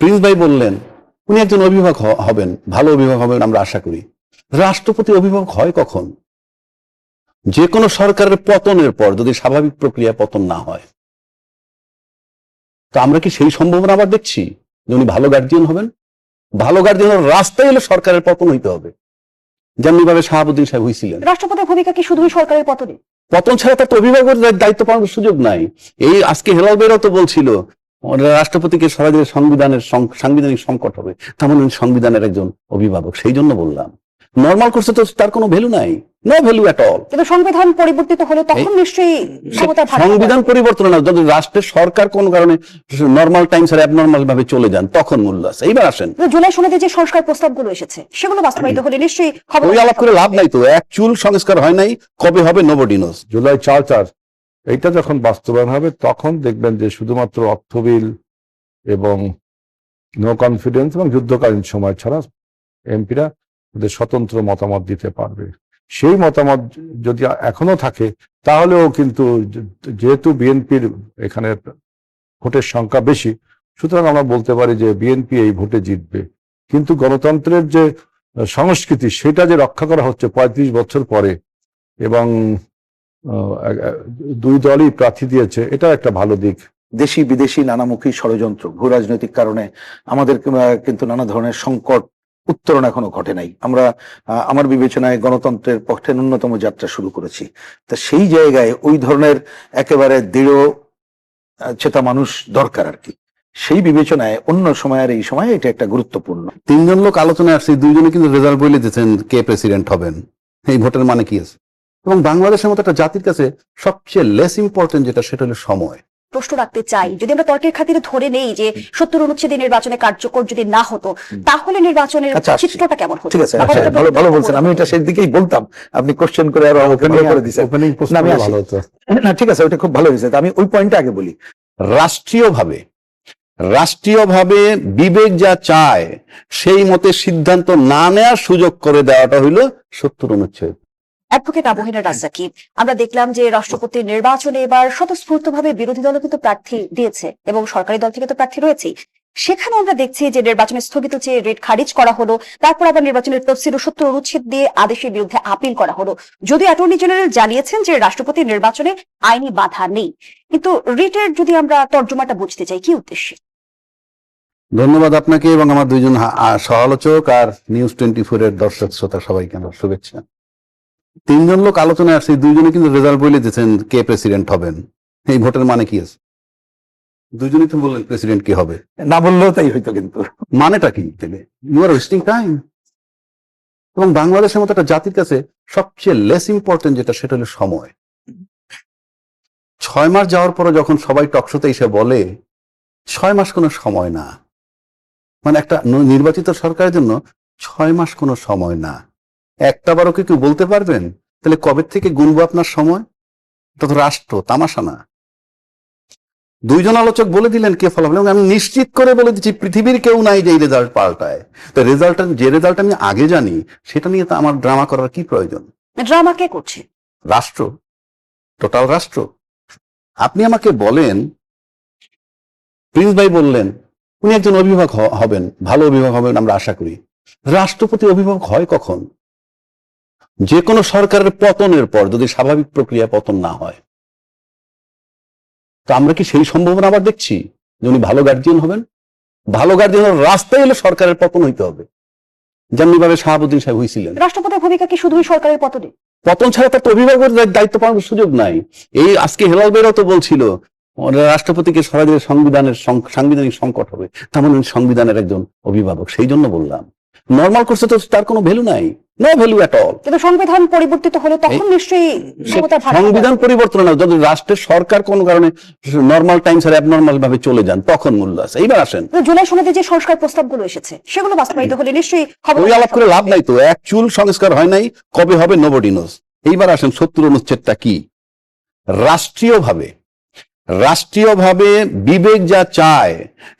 Prince ভাই বললেন উনি একজন অভিভাবক হবেন, ভালো অভিভাবক হবেন আমরা আশা করি। রাষ্ট্রপতি অভিভাবক হয় কখন? যে কোনো সরকারের পতনের পর যদি স্বাভাবিক প্রক্রিয়া পতন না হয়। তো আমরা কি সেই সম্ভাবনা আবার দেখছি যে উনি ভালো গার্জিয়ান হবেন? ভালো গার্জিয়ান রাস্তায় এলে সরকারের পতন হইতে হবে, যেমনি ভাবে শাহাবুদ্দিন সাহেব হয়েছিলেন। রাষ্ট্রপতির ভূমিকা কি শুধুই সরকারের পতনে? পতন ছাড়া তার তো অভিভাবকের দায়িত্ব পালনের সুযোগ নাই। এই আজকে হেলাল বেরাও তো বলছিল রাষ্ট্রপতিকে সরাসরি সাংবিধানিক সংকট হবে, তার মানে সংবিধানের একজন অভিভাবক। সেই জন্য বললাম নর্মাল করছে তো তার কোনো ভ্যালু নাই, নো ভ্যালু এট অল। কিন্তু সংবিধান পরিবর্তিত হলে তখন নিশ্চয়ই সংবিধান পরিবর্তন না, যদি রাষ্ট্রের সরকার কোন কারণে নর্মাল টাইম ছাড়া অ্যাবনর্মাল ভাবে চলে যান তখন মূল্য আছে। এইবার আসেন জুলাই সনদে যে সংস্কার প্রস্তাবগুলো এসেছে সেগুলো বাস্তবায়িত হলে নিশ্চয়ই ওই আলাপ করে লাভ নাই তো, এক চুল সংস্কার হয় নাই, কবে হবে নোবডি নোজ। জুলাই 4 এইটা যখন বাস্তবায়ন হবে তখন দেখবেন যে শুধুমাত্র অর্থ বিল এবং নো কনফিডেন্স এবং যুদ্ধকালীন সময় ছাড়া এমপিরা ওদের স্বতন্ত্র মতামত দিতে পারবে। সেই মতামত যদি এখনো থাকে তাহলেও কিন্তু যেহেতু বিএনপির এখানে ভোটের সংখ্যা বেশি, সুতরাং আমরা বলতে পারি যে বিএনপি এই ভোটে জিতবে। কিন্তু গণতন্ত্রের যে সংস্কৃতি সেটা যে রক্ষা করা হচ্ছে 35 বছর পরে, এবং দুই দলই প্রার্থী দিয়েছে, এটা একটা ভালো দিক। দেশি বিদেশি নানামুখী ষড়যন্ত্র, ভূ রাজনৈতিক কারণে আমাদের কিন্তু নানা ধরনের সংকট উত্তরণ এখনো ঘটে নাই। আমরা আমার বিবেচনায় গণতন্ত্রের পক্ষে ন্যূনতম যাত্রা শুরু করেছি। তা সেই জায়গায় ওই ধরনের একেবারে দৃঢ় চেতা মানুষ দরকার আর কি। সেই বিবেচনায় অন্য সময় আর এই সময় এটা একটা গুরুত্বপূর্ণ। 3 জন লোক আলোচনায় আসছে, 2 জনে কিন্তু রেজাল্ট বলে দিয়েছেন কে প্রেসিডেন্ট হবেন। এই ভোটের মানে কি আছে? এবং বাংলাদেশের মতো একটা জাতির কাছে সবচেয়ে লেস ইম্পর্টেন্ট যেটা, সেটা হলো সময়। প্রশ্ন রাখতে চাই, যদি আমরা তর্কের খাতিরে ধরে নেই যে 70 অনুচ্ছেদে নির্বাচনে কার্যকর যদি না হতো তাহলে নির্বাচনের চিত্রটা কেমন হতো? ঠিক আছে, ভালো বলছেন। আমি এটা সেই দিকেই বলতাম, আপনি কোশ্চেন করে আরো করে দিয়েছেন। না ঠিক আছে, ওটা খুব ভালো হয়েছে। আমি ওই পয়েন্টটা আগে বলি। রাষ্ট্রীয়ভাবে বিবেক যা চায় সেই মতে সিদ্ধান্ত না নেওয়ার সুযোগ করে দেওয়াটা হইল 70 অনুচ্ছেদ। অ্যাডভোকেট আবু-হেনা রাজ্জাকী, আমরা দেখলাম যে রাষ্ট্রপতির নির্বাচনে এবার স্বতঃস্ফূর্তভাবে বিরোধী দলও কিন্তু প্রার্থী দিয়েছে এবং সরকারি দল থেকে তো প্রার্থী রয়েছেই। সেখানে আমরা দেখছি যে নির্বাচনের স্থগিত চেয়ে রিট খারিজ করা হলো, তারপর আবার নির্বাচনের তফসিল ও 70 অনুচ্ছেদ দিয়ে আদেশের বিরুদ্ধে আপিল করা হলো। যদিও অ্যাটর্নি জেনারেল জানিয়েছেন যে রাষ্ট্রপতির নির্বাচনে আইনি বাধা নেই, কিন্তু রিটের যদি আমরা তর্জমাটা বুঝতে চাই কি উদ্দেশ্যে? ধন্যবাদ আপনাকে এবং আমার 2 জন সহ-আলোচক আর নিউজ 24 এর দর্শক শ্রোতা সবাইকে আমার শুভেচ্ছা। 3 জন লোক আলোচনায় আসছে, 2 জনে কিন্তু রেজাল্ট বলে দিয়েছেন কে প্রেসিডেন্ট হবেন। এই ভোটের মানে কি আছে? 2 জনই তো বললেন প্রেসিডেন্ট কি হবে, না বললেও তাই হইতো। কিন্তু মানেটা কি? You are wasting time. এবং বাংলাদেশের মতো একটা জাতির কাছে সবচেয়ে লেস ইম্পর্টেন্ট যেটা, সেটা হলো সময়। 6 মাস যাওয়ার পরে যখন সবাই টকশোতে এসে বলে 6 মাস কোনো সময় না, মানে একটা নির্বাচিত সরকারের জন্য 6 মাস কোনো সময় না, একটা বারও কি কেউ বলতে পারবেন? তাহলে কবে থেকে গুনবো আপনার সময়? এটা তো রাষ্ট্র, তামাশা না। 2 জন আলোচক বলে দিলেন কে ফলাফল, এবং আমি নিশ্চিত করে বলে দিচ্ছি পৃথিবীর কেউ নাই যে এই রেজাল্ট পাল্টায়। তো যে রেজাল্ট আমি আগে জানি সেটা নিয়ে তো আমার ড্রামা করার কি প্রয়োজন? ড্রামা কে করছে? রাষ্ট্র, টোটাল রাষ্ট্র। আপনি আমাকে বলেন, প্রিন্স ভাই বললেন উনি একজন অভিভাবক হবেন, ভালো অভিভাবক হবেন আমরা আশা করি। রাষ্ট্রপতি অভিভাবক হয় কখন? যে কোনো সরকারের পতনের পর যদি স্বাভাবিক প্রক্রিয়া পতন না হয়। তো আমরা কি সেই সম্ভাবনা আবার দেখছি যে উনি ভালো গার্জিয়ান হবেন? ভালো গার্জিয়ান রাস্তায় এলে সরকারের পতন হইতে হবে, যেমনি ভাবে শাহাবুদ্দিন সাহেব হয়েছিলেন। রাষ্ট্রপতির ভূমিকা কি শুধুই সরকারের পতনে? পতন ছাড়া তার তো অভিভাবকের দায়িত্ব পালনের সুযোগ নাই। এই আজকে হেলাল বেরাও তো বলছিল রাষ্ট্রপতিকে সরাসরি সাংবিধানিক সংকট হবে, তার মানে সংবিধানের একজন অভিভাবক। সেই জন্য বললাম নর্মাল করছে তো তার কোনো ভ্যালু নাই, নো ভ্যালু এট অল। কিন্তু সংবিধান পরিবর্তিত হলে তখন নিশ্চয়ই সংবিধান পরিবর্তন না, যদি রাষ্ট্রের সরকার কোন কারণে নর্মাল টাইম ছাড়া অ্যাবনর্মাল ভাবে চলে যান তখন মূল্য আছে। এইবার আসেন জুলাই সনদে যে সংস্কার প্রস্তাবগুলো এসেছে সেগুলো বাস্তবায়িত হলে নিশ্চয়ই ওই আলাপ করে লাভ নাই তো, এক চুল সংস্কার হয় নাই, কবে হবে নোবডি নোজ। এইবার আসেন 70 অনুচ্ছেদটা কি। রাষ্ট্রীয়ভাবে বিবেক যা চায়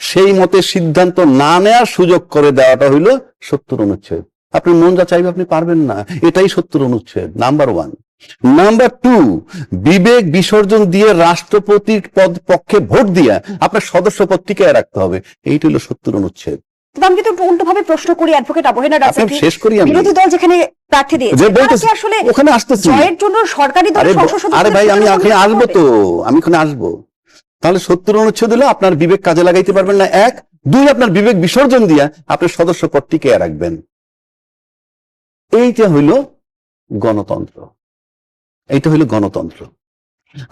সেই মতে সিদ্ধান্ত না নেওয়ার সুযোগ করে দেওয়াটা হইল 70 অনুচ্ছেদ। আপনি মন যা চাইবে আপনি পারবেন না, এটাই 70 অনুচ্ছেদ নাম্বার 1। নাম্বার 2, বিবেক বিসর্জন দিয়ে রাষ্ট্রপতির পক্ষে ভোট দিয়ে আপনার সদস্য পদ টিকায় রাখতে হবে। এইটা হলো 70 অনুচ্ছেদ। কিন্তু আমি কিন্তু উল্টো ভাবে প্রশ্ন করি অ্যাডভোকেট আবহেনা রাজাকে, শেষ করি আমি। বিরোধী দল যেখানে প্রার্থী দিয়েছে যে তারা বলতেছি, কি আসলে ওখানে আসতেছি। জয়ের জন্য সরকারি দলের সংসদ সদস্য? আরে ভাই, আমি ওখানে আসবো তো, আমি ওখানে আসবো। তাহলে 70 অনুচ্ছেদ হলো আপনার বিবেক কাজে লাগাইতে পারবেন না, 1। 2, আপনার বিবেক বিসর্জন দিয়া আপনার সদস্য পদ টিকায় রাখবেন। এইটা হইল গণতন্ত্র, এইটা হইল গণতন্ত্র।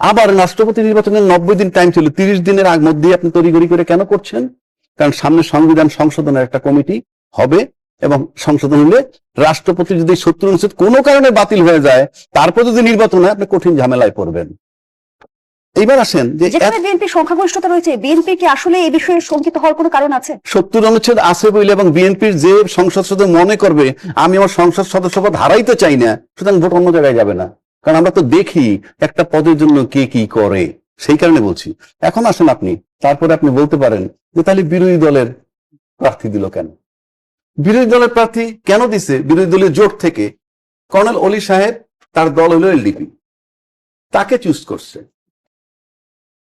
আবার রাষ্ট্রপতি নির্বাচনের 90 দিন টাইম ছিল, 30 দিনের মধ্যে আপনি তড়িঘড়ি করে কেন করছেন? কারণ সামনে সংবিধান সংশোধনের একটা কমিটি হবে, এবং সংশোধন হলে রাষ্ট্রপতি যদি 70 অনুচ্ছেদ কোনো কারণে বাতিল হয়ে যায়, তারপর যদি নির্বাচন হয়, আপনি কঠিন ঝামেলায় পড়বেন। এইবার আসেন যে যেখানে বিএনপি সংখ্যাগরিষ্ঠতা রয়েছে, বিএনপি কি আসলে এই বিষয়ে শঙ্কিত হওয়ার কোনো কারণ আছে? 70 অনুচ্ছেদ আছে বলে, এবং বিএনপির যে সংসদ সদস্য মনে করবে আমি আমার সংসদ সদস্য পদ হারাইতে চাই না, সুতরাং ভোট অন্য জায়গায় যাবে না। কারণ আমরা তো দেখি একটা পদের জন্য কে কি করে, সেই কারণে বলছি। এখন আসেন আপনি, তারপরে আপনি বলতে পারেন যে তাহলে বিরোধী দলের প্রার্থী দিল কেন? বিরোধী দলের প্রার্থী কেন দিছে? বিরোধী দলের জোট থেকে কর্নেল অলি সাহেব, তার দল হলো এলডিপি, তাকে চুজ করছে।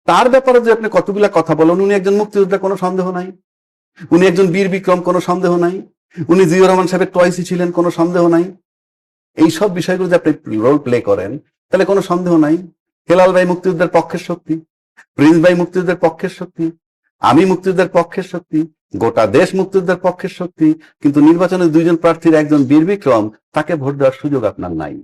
তার ব্যাপারে যে আপনি কতগুলা কথা বলেন, উনি একজন মুক্তিযোদ্ধা, কোনো সন্দেহ নাই। উনি একজন বীর বিক্রম, কোনো সন্দেহ নাই। উনি জিয়াউর রহমান সাহেবের টয়েসি ছিলেন, কোনো সন্দেহ নাই। এই সব বিষয়গুলো যে আপনি রোল প্লে করেন, তাহলে কোনো সন্দেহ নাই। হেলাল ভাই মুক্তিযুদ্ধের পক্ষের শক্তি, প্রিন্স ভাই মুক্তিযুদ্ধের পক্ষের শক্তি, আমি মুক্তিযুদ্ধের পক্ষের শক্তি, গোটা দেশ মুক্তিযুদ্ধের পক্ষের শক্তি। কিন্তু নির্বাচনে 2 জন প্রার্থীর একজন বীর বিক্রম, তাকে ভোট দেওয়ার সুযোগ আপনার নাই,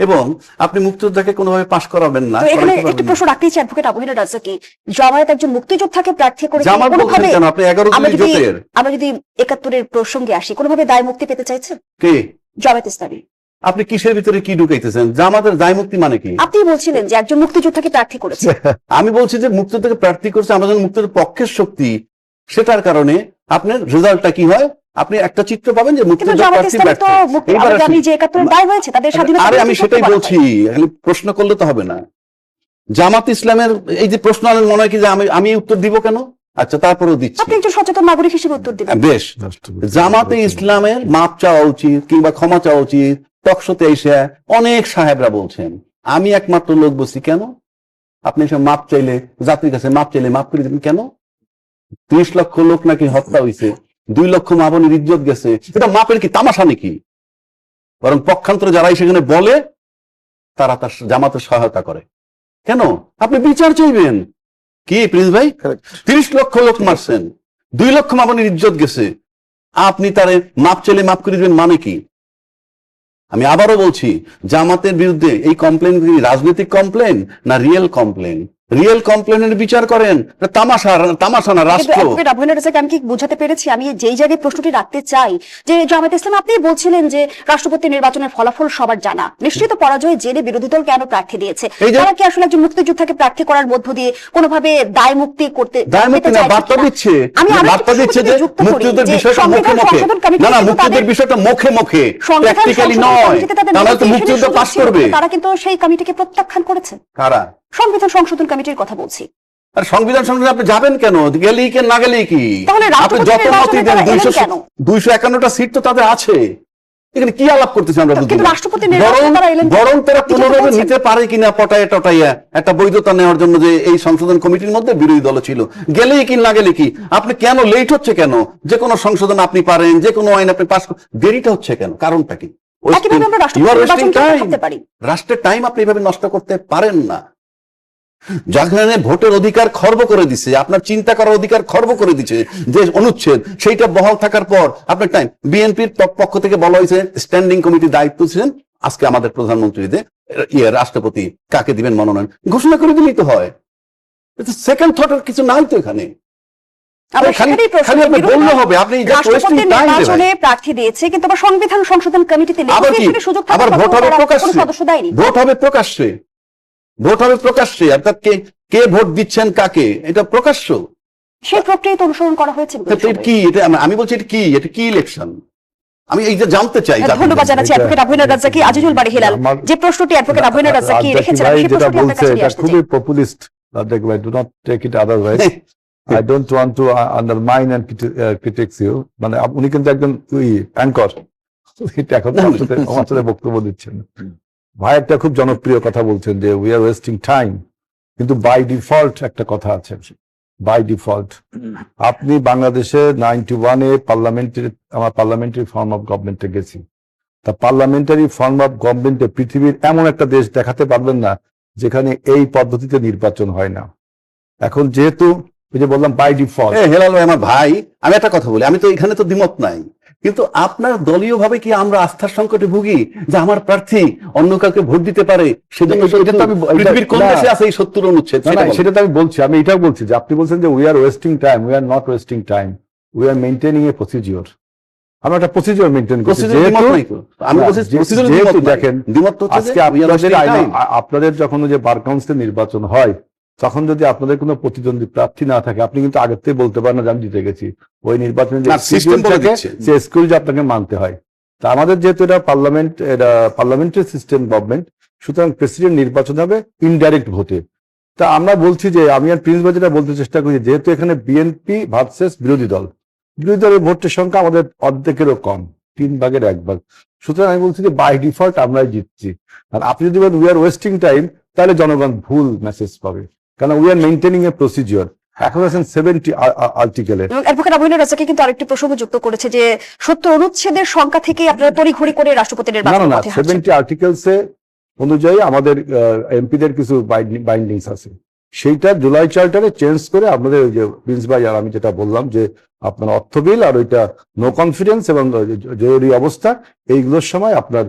এবং আপনি মুক্তিযোদ্ধাকে কোনোভাবে পাস করাবেন না। তো এখানে একটি প্রশ্ন রাখতেই চাই অ্যাডভোকেট আবহেনা রাজাকে, জামায়াত একজন মুক্তিযোদ্ধাকে প্রার্থী করে জামাত বলছেন কেন? আপনি 11 জন জোটের। আমরা যদি 71-এর প্রসঙ্গে আসি, কোনোভাবে দায় মুক্তি পেতে চাইছেন কে? জামায়াত ইসলামী। আপনি কিসের ভিতরে কি ঢুকাইতেছেন? জামাতের দায় মুক্তি মানে কি? আপনি বলছিলেন যে একজন মুক্তিযোদ্ধাকে প্রার্থী করেছে। আমি বলছি যে মুক্তিযোদ্ধাকে প্রার্থী করছে, আমরা যখন মুক্তিযোদ্ধার পক্ষের শক্তি, সেটার কারণে আপনার রেজাল্টটা কি হয়? আপনি একটা চিত্র পাবেন যে কিন্তু মুক্তিযোদ্ধা জামায়াত প্রার্থী ইসলামী তো ব্যর্থ। এইবার আগামী যে 71-এর দায় হয়েছে তাদের স্বাধীনতা। আরে আমি সেটাই বলছি, খালি প্রশ্ন করলে তো হবে না। জামাত ইসলামের এই যে প্রশ্ন আনেন, মনে হয় কি যে আমি উত্তর দিব কেন? আচ্ছা, তারপরেও দিচ্ছি। আপনি একজন সচেতন নাগরিক হিসেবে উত্তর দিবেন। বেশ, জামাতে ইসলামের মাপ চাওয়া উচিত, কিংবা ক্ষমা চাওয়া উচিত। টকশোতে এসে অনেক সাহেবরা বলছেন, আমি একমাত্র লোক বলছি কেন? আপনি এসে মাপ চাইলে, জাতির কাছে মাপ চাইলে মাপ করে দেবেন কেন? 30 লক্ষ লোক নাকি হত্যা হয়েছে, 2 লক্ষ মা বোনের ইজ্জত গেছে, এটা মাপের কি তামাশা নাকি? বরং পক্ষান্তরে যারাই সেখানে বলে, তারা তার জামাতের সহায়তা করে। কেন? আপনি বিচার চাইবেন। কি প্রিন্স ভাই, 30 লক্ষ লোক মারছেন, 2 লক্ষ মা বোনের ইজ্জত গেছে, আপনি তারে মাপ চাইলে মাপ করে দিবেন মানে কি? আমি আবারও বলছি, জামাতের বিরুদ্ধে এই কমপ্লেন কি রাজনৈতিক কমপ্লেন না রিয়েল কমপ্লেন? রিয়েল কমপ্লেনের বিচার করেন, তামাশা না রাষ্ট্র। আমি কি বুঝাতে পেরেছি? আমি যেই জায়গায় প্রশ্নটি রাখতে চাই যে জামায়াত ইসলাম, আপনি বলছিলেন যে রাষ্ট্রপতি নির্বাচনের ফলাফল সবার জানা, নিশ্চিত পরাজয় জেনে বিরোধী দল কেন প্রার্থী দিয়েছে? তারা কি আসলে একজন মুক্তিযোদ্ধাকে প্রার্থী করার মধ্য দিয়ে কোনোভাবে দায় মুক্তি করতে? দায় মুক্তি না, বার্তা দিচ্ছে। বার্তা দিচ্ছে যে মুক্তিযুদ্ধের বিষয়টা মুখে মুখে, না না, মুক্তিযুদ্ধের বিষয়টা মুখে মুখে, প্র্যাকটিক্যালি নয়। তাহলে তো মুক্তিযুদ্ধ পাস করবে। তারা কিন্তু সেই কমিটিকে প্রত্যাখ্যান করেছে। কারা? সংবিধান সংশোধন কমিটির কথা বলছি। আর সংবিধান সংশোধনে আপনি যাবেন কেন? গেলেই কি না গেলেই কি? তাহলে আপনি যত মতই দেন, 251টা সিট তো তাদের আছে। এখানে কি আলাপ করতেছি আমরা? বরং তারা পুনরায় নিতে পারে কিনা পটাইয়া টটাইয়া একটা বৈধতা নেওয়ার জন্য, যে এই সংশোধন কমিটির মধ্যে বিরোধী দল ছিল। গেলেই কি না গেলে কি? আপনি কেন লেট হচ্ছে কেন? যে কোনো সংশোধন আপনি পারেন, যে কোনো আইন আপনি পাস, দেরিটা হচ্ছে কেন? কারণটা কি? রাষ্ট্রের টাইম আপনি এভাবে নষ্ট করতে পারেন না। যেখানে ভোটের অধিকার খর্ব করে দিছে, আপনার চিন্তা করার অধিকার খর্ব করে দিচ্ছে যে অনুচ্ছেদ, সেইটা বহাল থাকার পর আপনার টাইম। বিএনপির পক্ষ থেকে বলা হয়েছে স্ট্যান্ডিং কমিটির দায়িত্ব ছিলেন, আজকে আমাদের প্রধানমন্ত্রীদের রাষ্ট্রপতি কাকে দিবেন মনোনয়ন ঘোষণা করে দিলেই তো হয়। সেকেন্ড থটের কিছু নাই তো এখানে। প্রার্থী দিয়েছে, কিন্তু সংবিধান সংশোধন কমিটিতে আবার ভোট হবে প্রকাশ্যে, ভোট হবে প্রকাশ্যে, ভোট হবে প্রকাশ্যে। অর্থাৎ কে ভোট দিচ্ছেন কাকে, এটা প্রকাশ্য। সেই প্রক্রিয়া তো অনুসরণ করা হয়েছে। কি এটা? আমি বলছি এটা কি? এটা কি ইলেকশন? আমি এইটা জানতে চাই। ধন্যবাদ জানাচ্ছি অ্যাডভোকেট আবহেনা রাজ্জাকি। আজিজুল বাড়ি হিলাল, যে প্রশ্নটি অ্যাডভোকেট আবহেনা রাজ্জাকি রেখেছেন, সেই প্রশ্নটি আপনার কাছে নিয়ে আসতে চাই। খুবই populist, do not take it otherwise. I don't want to undermine and critics you. মানে উনি কিন্তু একজন অ্যাঙ্কর, এখন আমার সাথে বক্তব্য দিচ্ছেন। ভাই একটা খুব জনপ্রিয় কথা বলছেন যে উই আর ওয়েস্টিং টাইম, কিন্তু বাই ডিফল্ট একটা কথা আছে, বাই ডিফল্ট আপনি বাংলাদেশে 91-এ আমার পার্লামেন্টারি ফর্ম অফ গভর্নমেন্টে গেছি। তা পার্লামেন্টারি ফর্ম অফ গভর্নমেন্টে পৃথিবীর এমন একটা দেশ দেখাতে পারবেন না যেখানে এই পদ্ধতিতে নির্বাচন হয় না। এখন যেহেতু ওই যে বললাম বাই ডিফল্ট, হেলাল ভাই আমার ভাই, আমি একটা কথা বলি, আমি তো এখানে তো দ্বিমত নাই, কিন্তু আপনার দলীয় ভাবে কি আমরা আস্থার সংকটে ভুগি যে আমার প্রার্থী অন্য কাউকে ভোট দিতে পারে, সেজন্য এটা তো পৃথিবীর কোন না। দেশে আছে এই 70 অনুচ্ছেদ? না, সেটা তো আমি বলছি, আমি এটাও বলছি যে আপনি বলছেন যে we are wasting time, we are not wasting time, we are maintaining A procedure. আমরা একটা প্রসিডিওর মেইনটেইন করছি। আমি বলছি যেহেতু দেখেন দ্বিমত হচ্ছে যে আজকে আপনাদের যখন যে বার কাউন্সিল নির্বাচন হয় তখন যদি আপনাদের কোনো প্রতিদ্বন্দ্বী প্রার্থী না থাকে আপনি কিন্তু আগের থেকে বলতে পারেন না যে আমি জিতে গেছি। ওই নির্বাচনে যে সিস্টেম থাকে সেই স্কুল যে আপনাকে মানতে হয়। তা আমাদের যেহেতু এটা পার্লামেন্টারি সিস্টেম গভর্নমেন্ট, সুতরাং প্রেসিডেন্ট নির্বাচন হবে ইনডাইরেক্ট ভোটে। তা আমরা বলছি যে আমি আর প্রিন্স ভাই যেটা বলতে চেষ্টা করি, যেহেতু এখানে বিএনপি ভার্সেস বিরোধী দলের ভোটের সংখ্যা আমাদের অর্ধেকেরও কম, 3 ভাগের 1 ভাগ। সুতরাং আমি বলছি যে বাই ডিফল্ট আমরাই জিতছি। আর আপনি যদি বলেন উই আর ওয়েস্টিং টাইম, তাহলে জনগণ ভুল মেসেজ পাবে, কারণ we are maintaining A procedure. এখন আছেন 70 আর্টিকেলে। অ্যাডভোকেট আবুহিনা রাজাকে কিন্তু আরেকটি প্রসঙ্গ যুক্ত করেছে যে 70 অনুচ্ছেদের সংখ্যা থেকে আপনারা তড়িঘড়ি করে রাষ্ট্রপতি নির্বাচনের পথে হাঁটছেন। 70 আর্টিকেলসে অনুযায়ী আমাদের এমপিদের কিছু বাইন্ডিংস আছে, সেইটা জুলাই চার্টারে চেঞ্জ করে আপনাদের ওই যে প্রিন্স ভাই আর আমি যেটা বললাম যে আপনার অর্থ বিল আর ওইটা নো কনফিডেন্স এবং জরুরি অবস্থা, এইগুলোর সময় আপনার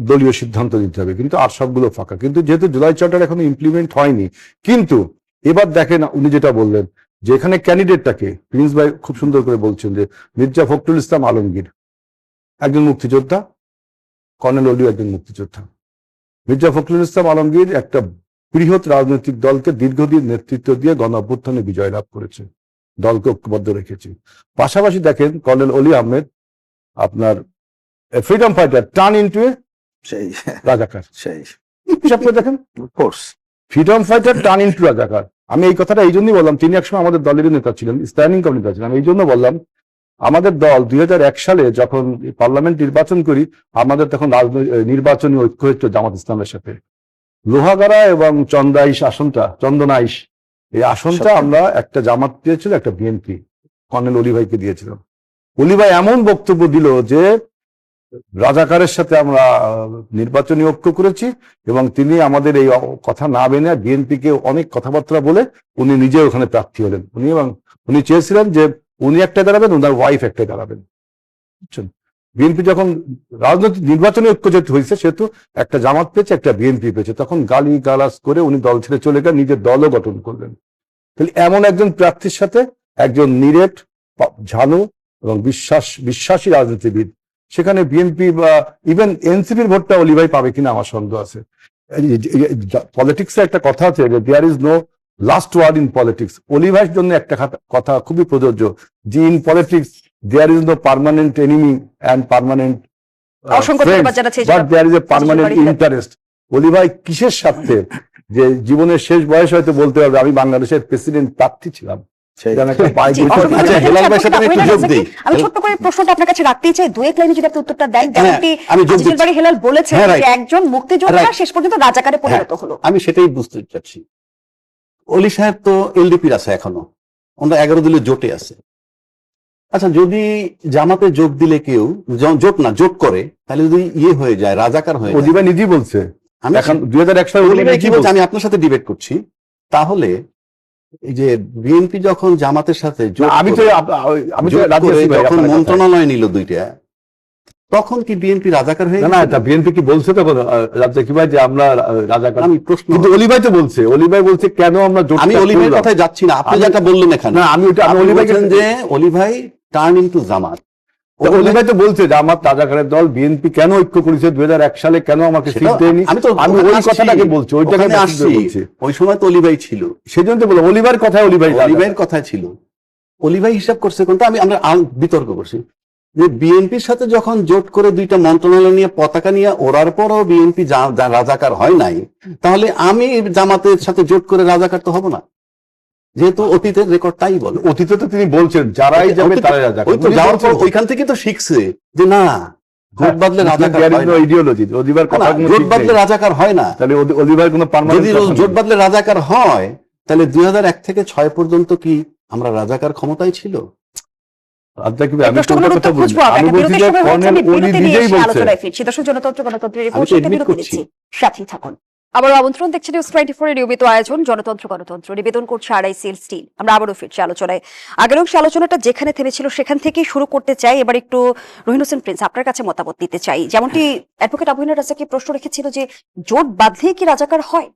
দলীয় সিদ্ধান্ত নিতে হবে, কিন্তু আর সবগুলো ফাঁকা। কিন্তু যেহেতু জুলাই চার্টার এখনো ইমপ্লিমেন্ট হয়নি, কিন্তু এবার দেখেন উনি যেটা বললেন যে এখানে ক্যান্ডিডেটটাকে প্রিন্স ভাই খুব সুন্দর করে বলছেন যে মির্জা ফখরুল ইসলাম আলমগীর একজন মুক্তিযোদ্ধা, কর্নেল অলিও একজন মুক্তিযোদ্ধা। মির্জা ফখরুল ইসলাম আলমগীর একটা বৃহৎ রাজনৈতিক দলকে দীর্ঘদিন নেতৃত্ব দিয়ে গণ অভ্যুত্থানে বিজয় লাভ করেছে, দলকে ঐক্যবদ্ধ রেখেছে। পাশাপাশি দেখেন কর্নেল অলি আহমেদ আপনার freedom fighter turn into a রাজাকার। হিসাব করে দেখেন, ফ্রিডম ফাইটার টার্ন ইনটু রাজাকার। আমি এই কথাটা এই জন্যই বললাম, তিনি একসময় আমাদের দলেরই নেতা ছিলেন, স্ট্যান্ডিং কমিটি নেতা ছিলেন। আমি এই জন্য বললাম আমাদের দল 2001 সালে যখন পার্লামেন্ট নির্বাচন করি, আমাদের তখন নির্বাচনী ঐক্য হচ্ছে জামাত ইসলামের সাথে। লোহাগাড়া এবং চন্দনাইশ এই আসনটা আমরা একটা জামাত দিয়েছিল, একটা বিএনপি কর্নেল অলি ভাইকে দিয়েছিলাম। অলি ভাই এমন বক্তব্য দিল যে রাজাকারের সাথে আমরা নির্বাচনী ঐক্য করেছি, এবং তিনি আমাদের এই কথা না মেনে বিএনপিকে অনেক কথাবার্তা বলে উনি নিজে ওখানে প্রার্থী হলেন। উনি চেয়েছিলেন যে উনি একটা দাঁড়াবেন, ওনার ওয়াইফ একটা দাঁড়াবেন, বুঝছেন। বিএনপি যখন রাজনৈতিক নির্বাচনী ঐক্য যেহেতু হয়েছে, সেহেতু একটা জামাত পেয়েছে, একটা বিএনপি পেয়েছে, তখন গালি গালাজ করে উনি দল ছেড়ে চলে গেলেন, নিজের দলও গঠন করলেন। তাহলে এমন একজন প্রার্থীর সাথে একজন নিরেট ঝানু এবং বিশ্বাসী রাজনীতিবিদ, সেখানে বিএনপি বা ইভেন এনসিপির ভোটটা অলি ভাই পাবে কিনা আমার সন্দেহ আছে। পলিটিক্সে একটা কথা আছে যে there is no last word in politics. Oli ভাইয়ের জন্য একটা কথা খুবই প্রযোজ্য, যে in politics there is no permanent enemy and permanent but there is a permanent interest. Oli ভাই কিসের স্বার্থে যে জীবনের শেষ বয়স হয়তো বলতে পারবে আমি বাংলাদেশের প্রেসিডেন্ট প্রার্থী ছিলাম। আমি ছোট্ট করে প্রশ্নটা আপনার কাছে রাখতেই চাই, 2 লাইনে যদি আপনি উত্তরটা দেন। হেলাল বলেছেন যে একজন মুক্তিযোদ্ধা শেষ পর্যন্ত রাজাকারে পরিণত হলো। আমি সেটাই বুঝতে চাচ্ছি। অলি সাহেব তো এলডিপির আছে, এখনো ওনারা 11 দলীয় জোটে আছে। আচ্ছা, যদি জামাতে যোগ দিলে কেউ জোট করে, তাহলে যদি হয়ে যায়, রাজাকার হয়ে যায়, অলি ভাই নিজেই বলছে, আমি 2001 সালে আমি আপনার সাথে ডিবেট করছি, তাহলে এই যে বিএনপি যখন জামাতের সাথে যখন মন্ত্রণালয় নিল 2টা, তখন কি বিএনপি রাজাকার হয়ে না? এটা বিএনপি কি বলছে তখন রাজ্জাকি ভাই যে আমরা রাজাকার? আমি প্রশ্ন, কিন্তু অলি ভাই তো বলছে, অলি ভাই বলছে কেন আমরা, আমি অলি ভাইয়ের কথায় যাচ্ছি না, আপনি যেটা বললেন এখানে। না, আমি অলি ভাই যে অলি ভাই টার্ন ইনটু জামাত, অলি ভাই তো বলছে যে আমার রাজাকারের দল বিএনপি কেন ঐক্য করেছে 2001 সালে, কেন আমাকে সিট দেয়নি। আমি ওই কথাটাকে বলছি, ওইটাকে আসছি। ওই সময় তো অলি ভাই ছিল, সেই জন্য তো বললাম অলি ভাইয়ের কথায়, অলি ভাইয়ের কথায় ছিল। অলি ভাই হিসাব করছে কোনটা, আমরা বিতর্ক করছি যে বিএনপির সাথে যখন জোট করে 2টা মন্ত্রণালয় নিয়ে পতাকা নিয়ে ওড়ার পরও বিএনপি রাজাকার হয় নাই, তাহলে আমি জামাতের সাথে জোট করে রাজাকার তো হব না, যেহেতু অতীতের রেকর্ড তাই বলে। অতীতে তো তিনি বলছেন যারাই যাবে তারাই রাজাকার। ওইখান থেকে তো শিখছে যে না, জোট বাঁধলে রাজাকার হয় না। আইডিওলজি অলিভার কথা না, জোট বাঁধলে রাজাকার হয় না। তাহলে অলিভার কোনো যদি পার্মানেন্ট জোট বাঁধলে রাজাকার হয়, তাহলে 2001 থেকে 6 পর্যন্ত কি আমরা রাজাকার ক্ষমতায় ছিল? আমি প্রশ্নগুলোর উত্তর খুঁজবো আমরা। আমি বলছি বিরতির যে সময় হচ্ছে, কর্নেল আমি ওলি বিরতি নিয়ে নিজেই এসে বলছে। আলোচনায় ফিরছি। দর্শক, জনতন্ত্র গণতন্ত্রের আমি তো রিপোর্ট admit বিরতি করছি। নিচ্ছি, সাথেই থাকুন। আবারও আমন্ত্রণ, দেখছেন নিউজ 24 এর নিয়মিত আয়োজন জনতন্ত্র গণতন্ত্র, নিবেদন করছে আরআইসিএল স্টিল। আমরা আবারও ফিরছি আলোচনায়। আগের অংশে আলোচনাটা যেখানে থেমেছিল সেখান থেকেই শুরু করতে চাই। এবার একটু রহিন হোসেন প্রিন্স, আপনার কাছে মতামত নিতে চাই। যেমনটি অ্যাডভোকেট আবহিনা রাজাকে প্রশ্ন রেখেছিল যে জোট বাঁধলে কি রাজাকার হয়?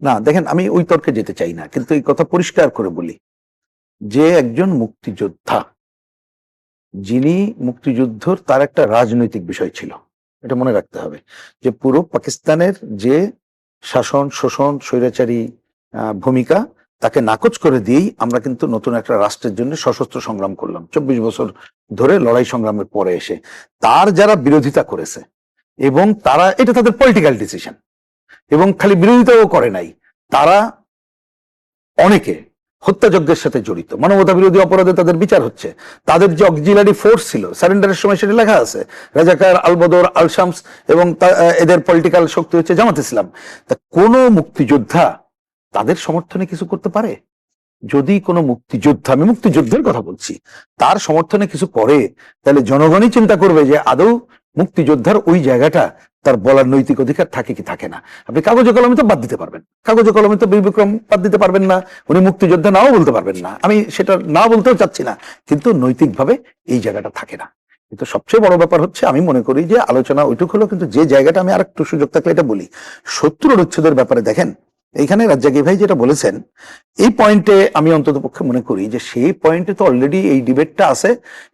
না দেখেন, আমি ওই তর্কে যেতে চাই না, কিন্তু এই কথা পরিষ্কার করে বলি যে একজন মুক্তিযোদ্ধা, যিনি মুক্তিযুদ্ধর তার একটা রাজনৈতিক বিষয় ছিল, এটা মনে রাখতে হবে যে পুরো পাকিস্তানের যে শাসন শোষণ স্বৈরাচারী ভূমিকা, তাকে নাকচ করে দিয়েই আমরা কিন্তু নতুন একটা রাষ্ট্রের জন্য সশস্ত্র সংগ্রাম করলাম 24 বছর ধরে লড়াই সংগ্রামের পরে এসে। তার যারা বিরোধিতা করেছে এবং তারা, এটা তাদের পলিটিক্যাল ডিসিশন, এবং খালি বিরোধিতাও করে নাই, তারা অনেকে হত্যাযজ্ঞের সাথে জড়িত, মানবতা বিরোধী অপরাধে তাদের বিচার হচ্ছে। তাদের যে অক্সিলারি ফোর্স ছিল সারেন্ডারের সময়, সেটা লেখা আছে, রাজাকার, আল বদর, আল শামস, এবং এদের পলিটিক্যাল শক্তি হচ্ছে জামাত ইসলাম। তা কোন মুক্তিযোদ্ধা তাদের সমর্থনে কিছু করতে পারে? যদি কোনো মুক্তিযোদ্ধা, আমি মুক্তিযুদ্ধের কথা বলছি, তার সমর্থনে কিছু করে, তাহলে জনগণই চিন্তা করবে যে আদৌ মুক্তিযোদ্ধার ওই জায়গাটা তার বলার নৈতিক অধিকার থাকে কি থাকে না। আপনি কাগজে কলমে তো বাদ দিতে পারবেন, কাগজে কলমে তো বীর বিক্রম বাদ দিতে পারবেন না, উনি মুক্তিযোদ্ধা নাও বলতে পারবেন না, আমি সেটা না বলতেও চাচ্ছি না, কিন্তু নৈতিকভাবে এই জায়গাটা থাকে না। কিন্তু সবচেয়ে বড় ব্যাপার হচ্ছে, আমি মনে করি যে আলোচনা ওইটুক হলো, কিন্তু যে জায়গাটা, আমি আরেকটু সুযোগ থাকলে এটা বলি, শত্রু অনুচ্ছেদের ব্যাপারে দেখেন, এইখানে রাজ্জাকি ভাই যেটা বলেছেন, এই পয়েন্টে আমি অন্তত পক্ষে মনে করি যে সেই পয়েন্টে তো অলরেডি এই ডিবেটটা আছে,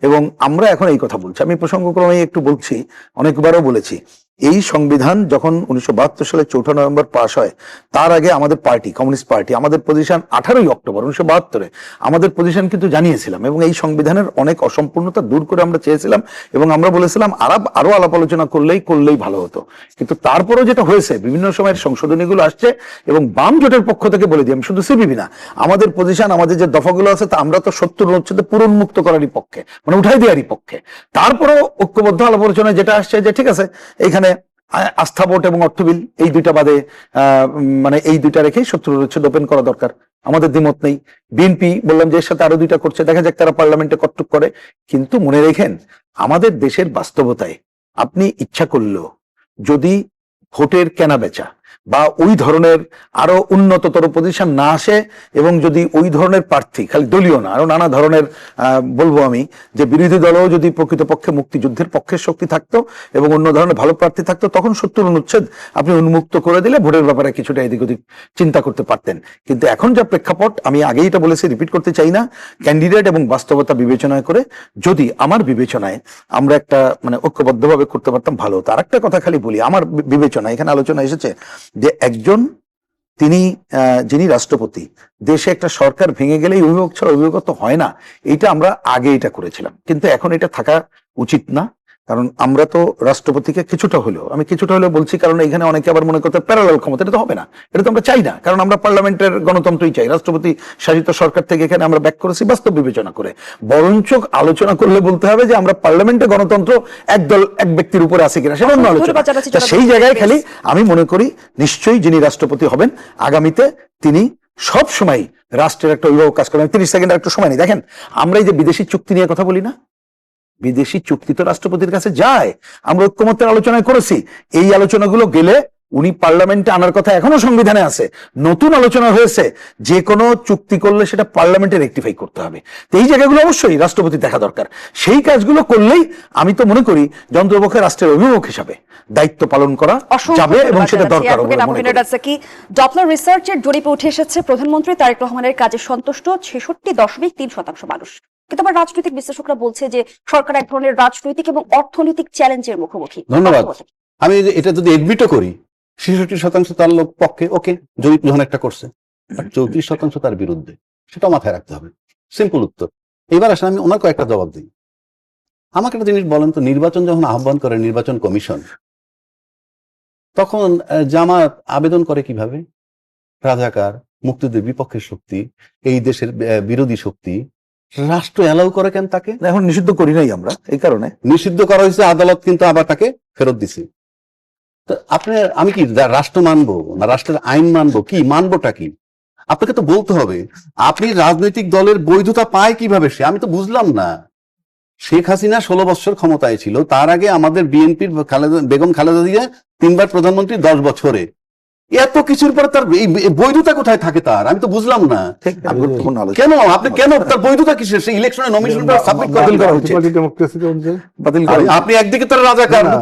এবং আমরা এখন এই কথা বলছি। আমি প্রসঙ্গক্রমে একটু বলছি, অনেকবারও বলেছি, এই সংবিধান যখন 1972 সালে 4 নভেম্বর পাশ হয়, তার আগে আমাদের পার্টি, কমিউনিস্ট পার্টি, আমাদের পজিশন 18 অক্টোবর 1972 আমাদের পজিশন কিন্তু জানিয়েছিলাম, এবং এই সংবিধানের অনেক অসম্পূর্ণতা দূর করে আমরা চেয়েছিলাম, এবং আমরা বলেছিলাম আরো আলাপ আলোচনা করলেই ভালো হতো। কিন্তু তারপরেও যেটা হয়েছে, বিভিন্ন সময়ের সংশোধনীগুলো আসছে, এবং বাম জোটের পক্ষ থেকে বলে দিই, আমি শুধু সিপিবি না, আমাদের পজিশন, আমাদের যে দফাগুলো আছে, তা আমরা তো 70 অনুচ্ছেদে পুরো উন্মুক্ত করারই পক্ষে, মানে উঠাই দেওয়ারই পক্ষে। তারপরেও ঐক্যবদ্ধ আলাপ আলোচনায় যেটা আসছে যে ঠিক আছে, এইখানে আস্থা ভোট এবং অর্থ বিল, এই দুইটা বাদে মানে এই দুইটা রেখেই 70 অনুচ্ছেদ ওপেন করা দরকার, আমাদের দ্বিমত নেই। বিএনপি বললাম যে এর সাথে আরো দুইটা করছে, দেখা যাক তারা পার্লামেন্টে কতটুক করে। কিন্তু মনে রেখেন, আমাদের দেশের বাস্তবতায় আপনি ইচ্ছা করলেও যদি ভোটের কেনা বেচা বা ওই ধরনের আরো উন্নততর পজিশন না আসে, এবং যদি ওই ধরনের প্রার্থী, খালি দলীয় না, আরো নানা ধরনের বলবো আমি, যে বিরোধী দলও যদি প্রকৃতপক্ষে মুক্তিযুদ্ধের পক্ষের শক্তি থাকতো এবং অন্য ধরনের ভালো প্রার্থী থাকতো, তখন 70 অনুচ্ছেদ আপনি উন্মুক্ত করে দিলে ভোটের ব্যাপারে কিছুটা এদিক ওদিক চিন্তা করতে পারতেন। কিন্তু এখন যা প্রেক্ষাপট, আমি আগেই এটা বলেছি, রিপিট করতে চাই না, ক্যান্ডিডেট এবং বাস্তবতা বিবেচনা করে যদি আমার বিবেচনায় আমরা একটা মানে ঐক্যবদ্ধভাবে করতে পারতাম, ভালো হতো। আর একটা কথা খালি বলি, আমার বিবেচনা, এখানে আলোচনা এসেছে যে একজন যিনি রাষ্ট্রপতি, দেশে একটা সরকার ভেঙে গেলেই অভিভাবক ছাড়া অভিভাবকত্ব হয় না, এটা আমরা আগে এটা করেছিলাম, কিন্তু এখন এটা থাকা উচিত না। কারণ আমরা তো রাষ্ট্রপতিকে কিছুটা হলেও, আমি কিছুটা হলেও বলছি কারণ এখানে অনেকে আবার মনে করতে প্যারালাল ক্ষমতা, এটা তো হবে না, এটা তো আমরা চাই না, কারণ আমরা পার্লামেন্টের গণতন্ত্রই চাই। রাষ্ট্রপতি শাসিত সরকার থেকে এখানে আমরা ব্যাক করেছি বাস্তব বিবেচনা করে, বরঞ্চ আলোচনা করলে বলতে হবে যে আমরা পার্লামেন্টে গণতন্ত্র একদল এক ব্যক্তির উপরে আছে কিনা, সেটা অন্য আলোচনা। সেই জায়গায় খালি আমি মনে করি নিশ্চয়ই যিনি রাষ্ট্রপতি হবেন আগামীতে, তিনি সব সময় রাষ্ট্রের একটা অভিভাবক কাজ করেন। 30 সেকেন্ড একটু সময় নেই। দেখেন, আমরা এই যে বিদেশি চুক্তি নিয়ে কথা বলি না, বিদেশি চুক্তি তো রাষ্ট্রপতির কাছে যায়, আমরা ঐক্যমত্যের আলোচনায় করেছি, এই আলোচনাগুলো গেলে উনি পার্লামেন্টে আনার কথা এখনো সংবিধানে আছে, নতুন আলোচনা হয়েছে, যে কোনো চুক্তি করলে সেটা পার্লামেন্টে রেকটিফাই করতে হবে। তো এই জায়গাগুলো অবশ্যই রাষ্ট্রপতি দেখা দরকার। সেই কাজগুলো করলেই আমি তো মনে করি যন্ত্রপক্ষে রাষ্ট্রের অভিভাবক হিসাবে দায়িত্ব পালন করা যাবে, এবং সেটা দরকার। ডপলার রিসার্চের জরিপে উঠে এসেছে, প্রধানমন্ত্রী তারেক রহমানের কাজে সন্তুষ্ট 66.3% মানুষ। কিন্তু আবার রাজনৈতিক বিশ্লেষকরা বলছে যে সরকার এক ধরনের রাজনৈতিক এবং অর্থনৈতিক চ্যালেঞ্জের মুখোমুখি। ধন্যবাদ। আমি এটা যদি এডমিটও করি, 66% তার লোক পক্ষে, ওকে, জরিপ যখন একটা করছে, 34% তার বিরুদ্ধে, সেটাও মাথায় রাখতে হবে। সিম্পল উত্তর। এবার আসলে আমি ওনার কয়েকটা জবাব দিই। আমাকে একটা জিনিস বলেন তো, নির্বাচন যখন আহ্বান করে নির্বাচন কমিশন, তখন জামাত আবেদন করে কিভাবে? রাজাকার, মুক্তিযুদ্ধের বিপক্ষের শক্তি, এই দেশের বিরোধী শক্তি, রাষ্ট্র অ্যালাউ করে কেন তাকে? এখন নিষিদ্ধ করি নাই আমরা এই কারণে। নিষিদ্ধ করা হয়েছে, আদালত কিন্তু আবার তাকে ফেরত দিছে। তো আপনি, আমি কি রাষ্ট্র মানবো না রাষ্ট্রের আইন মানবো? কি মানবোটা কি? আপনাকে তো বলতে হবে। আপনি রাজনৈতিক দলের বৈধতা পায় কিভাবে সে? আমি তো বুঝলাম না। শেখ হাসিনা 16 বছর ক্ষমতায় ছিল, তার আগে আমাদের বিএনপির বেগম খালেদা জিয়া 3 বার প্রধানমন্ত্রী 10 বছরে। এত কিছুর পর তার এই বৈধতা কোথায় থাকে তার? আমি তো বুঝলাম না। ঠিক গুরুত্বপূর্ণ আলোচনা। কেন আপনি তার বৈধতা কিসের? সেই ইলেকশনে নমিনেশন সাবমিট বাতিল করা করা হচ্ছে হচ্ছে। ডেমোক্রেসিতে অনুযায়ী। বাতিল করা। আপনি একদিকে তার রাজাকার, না,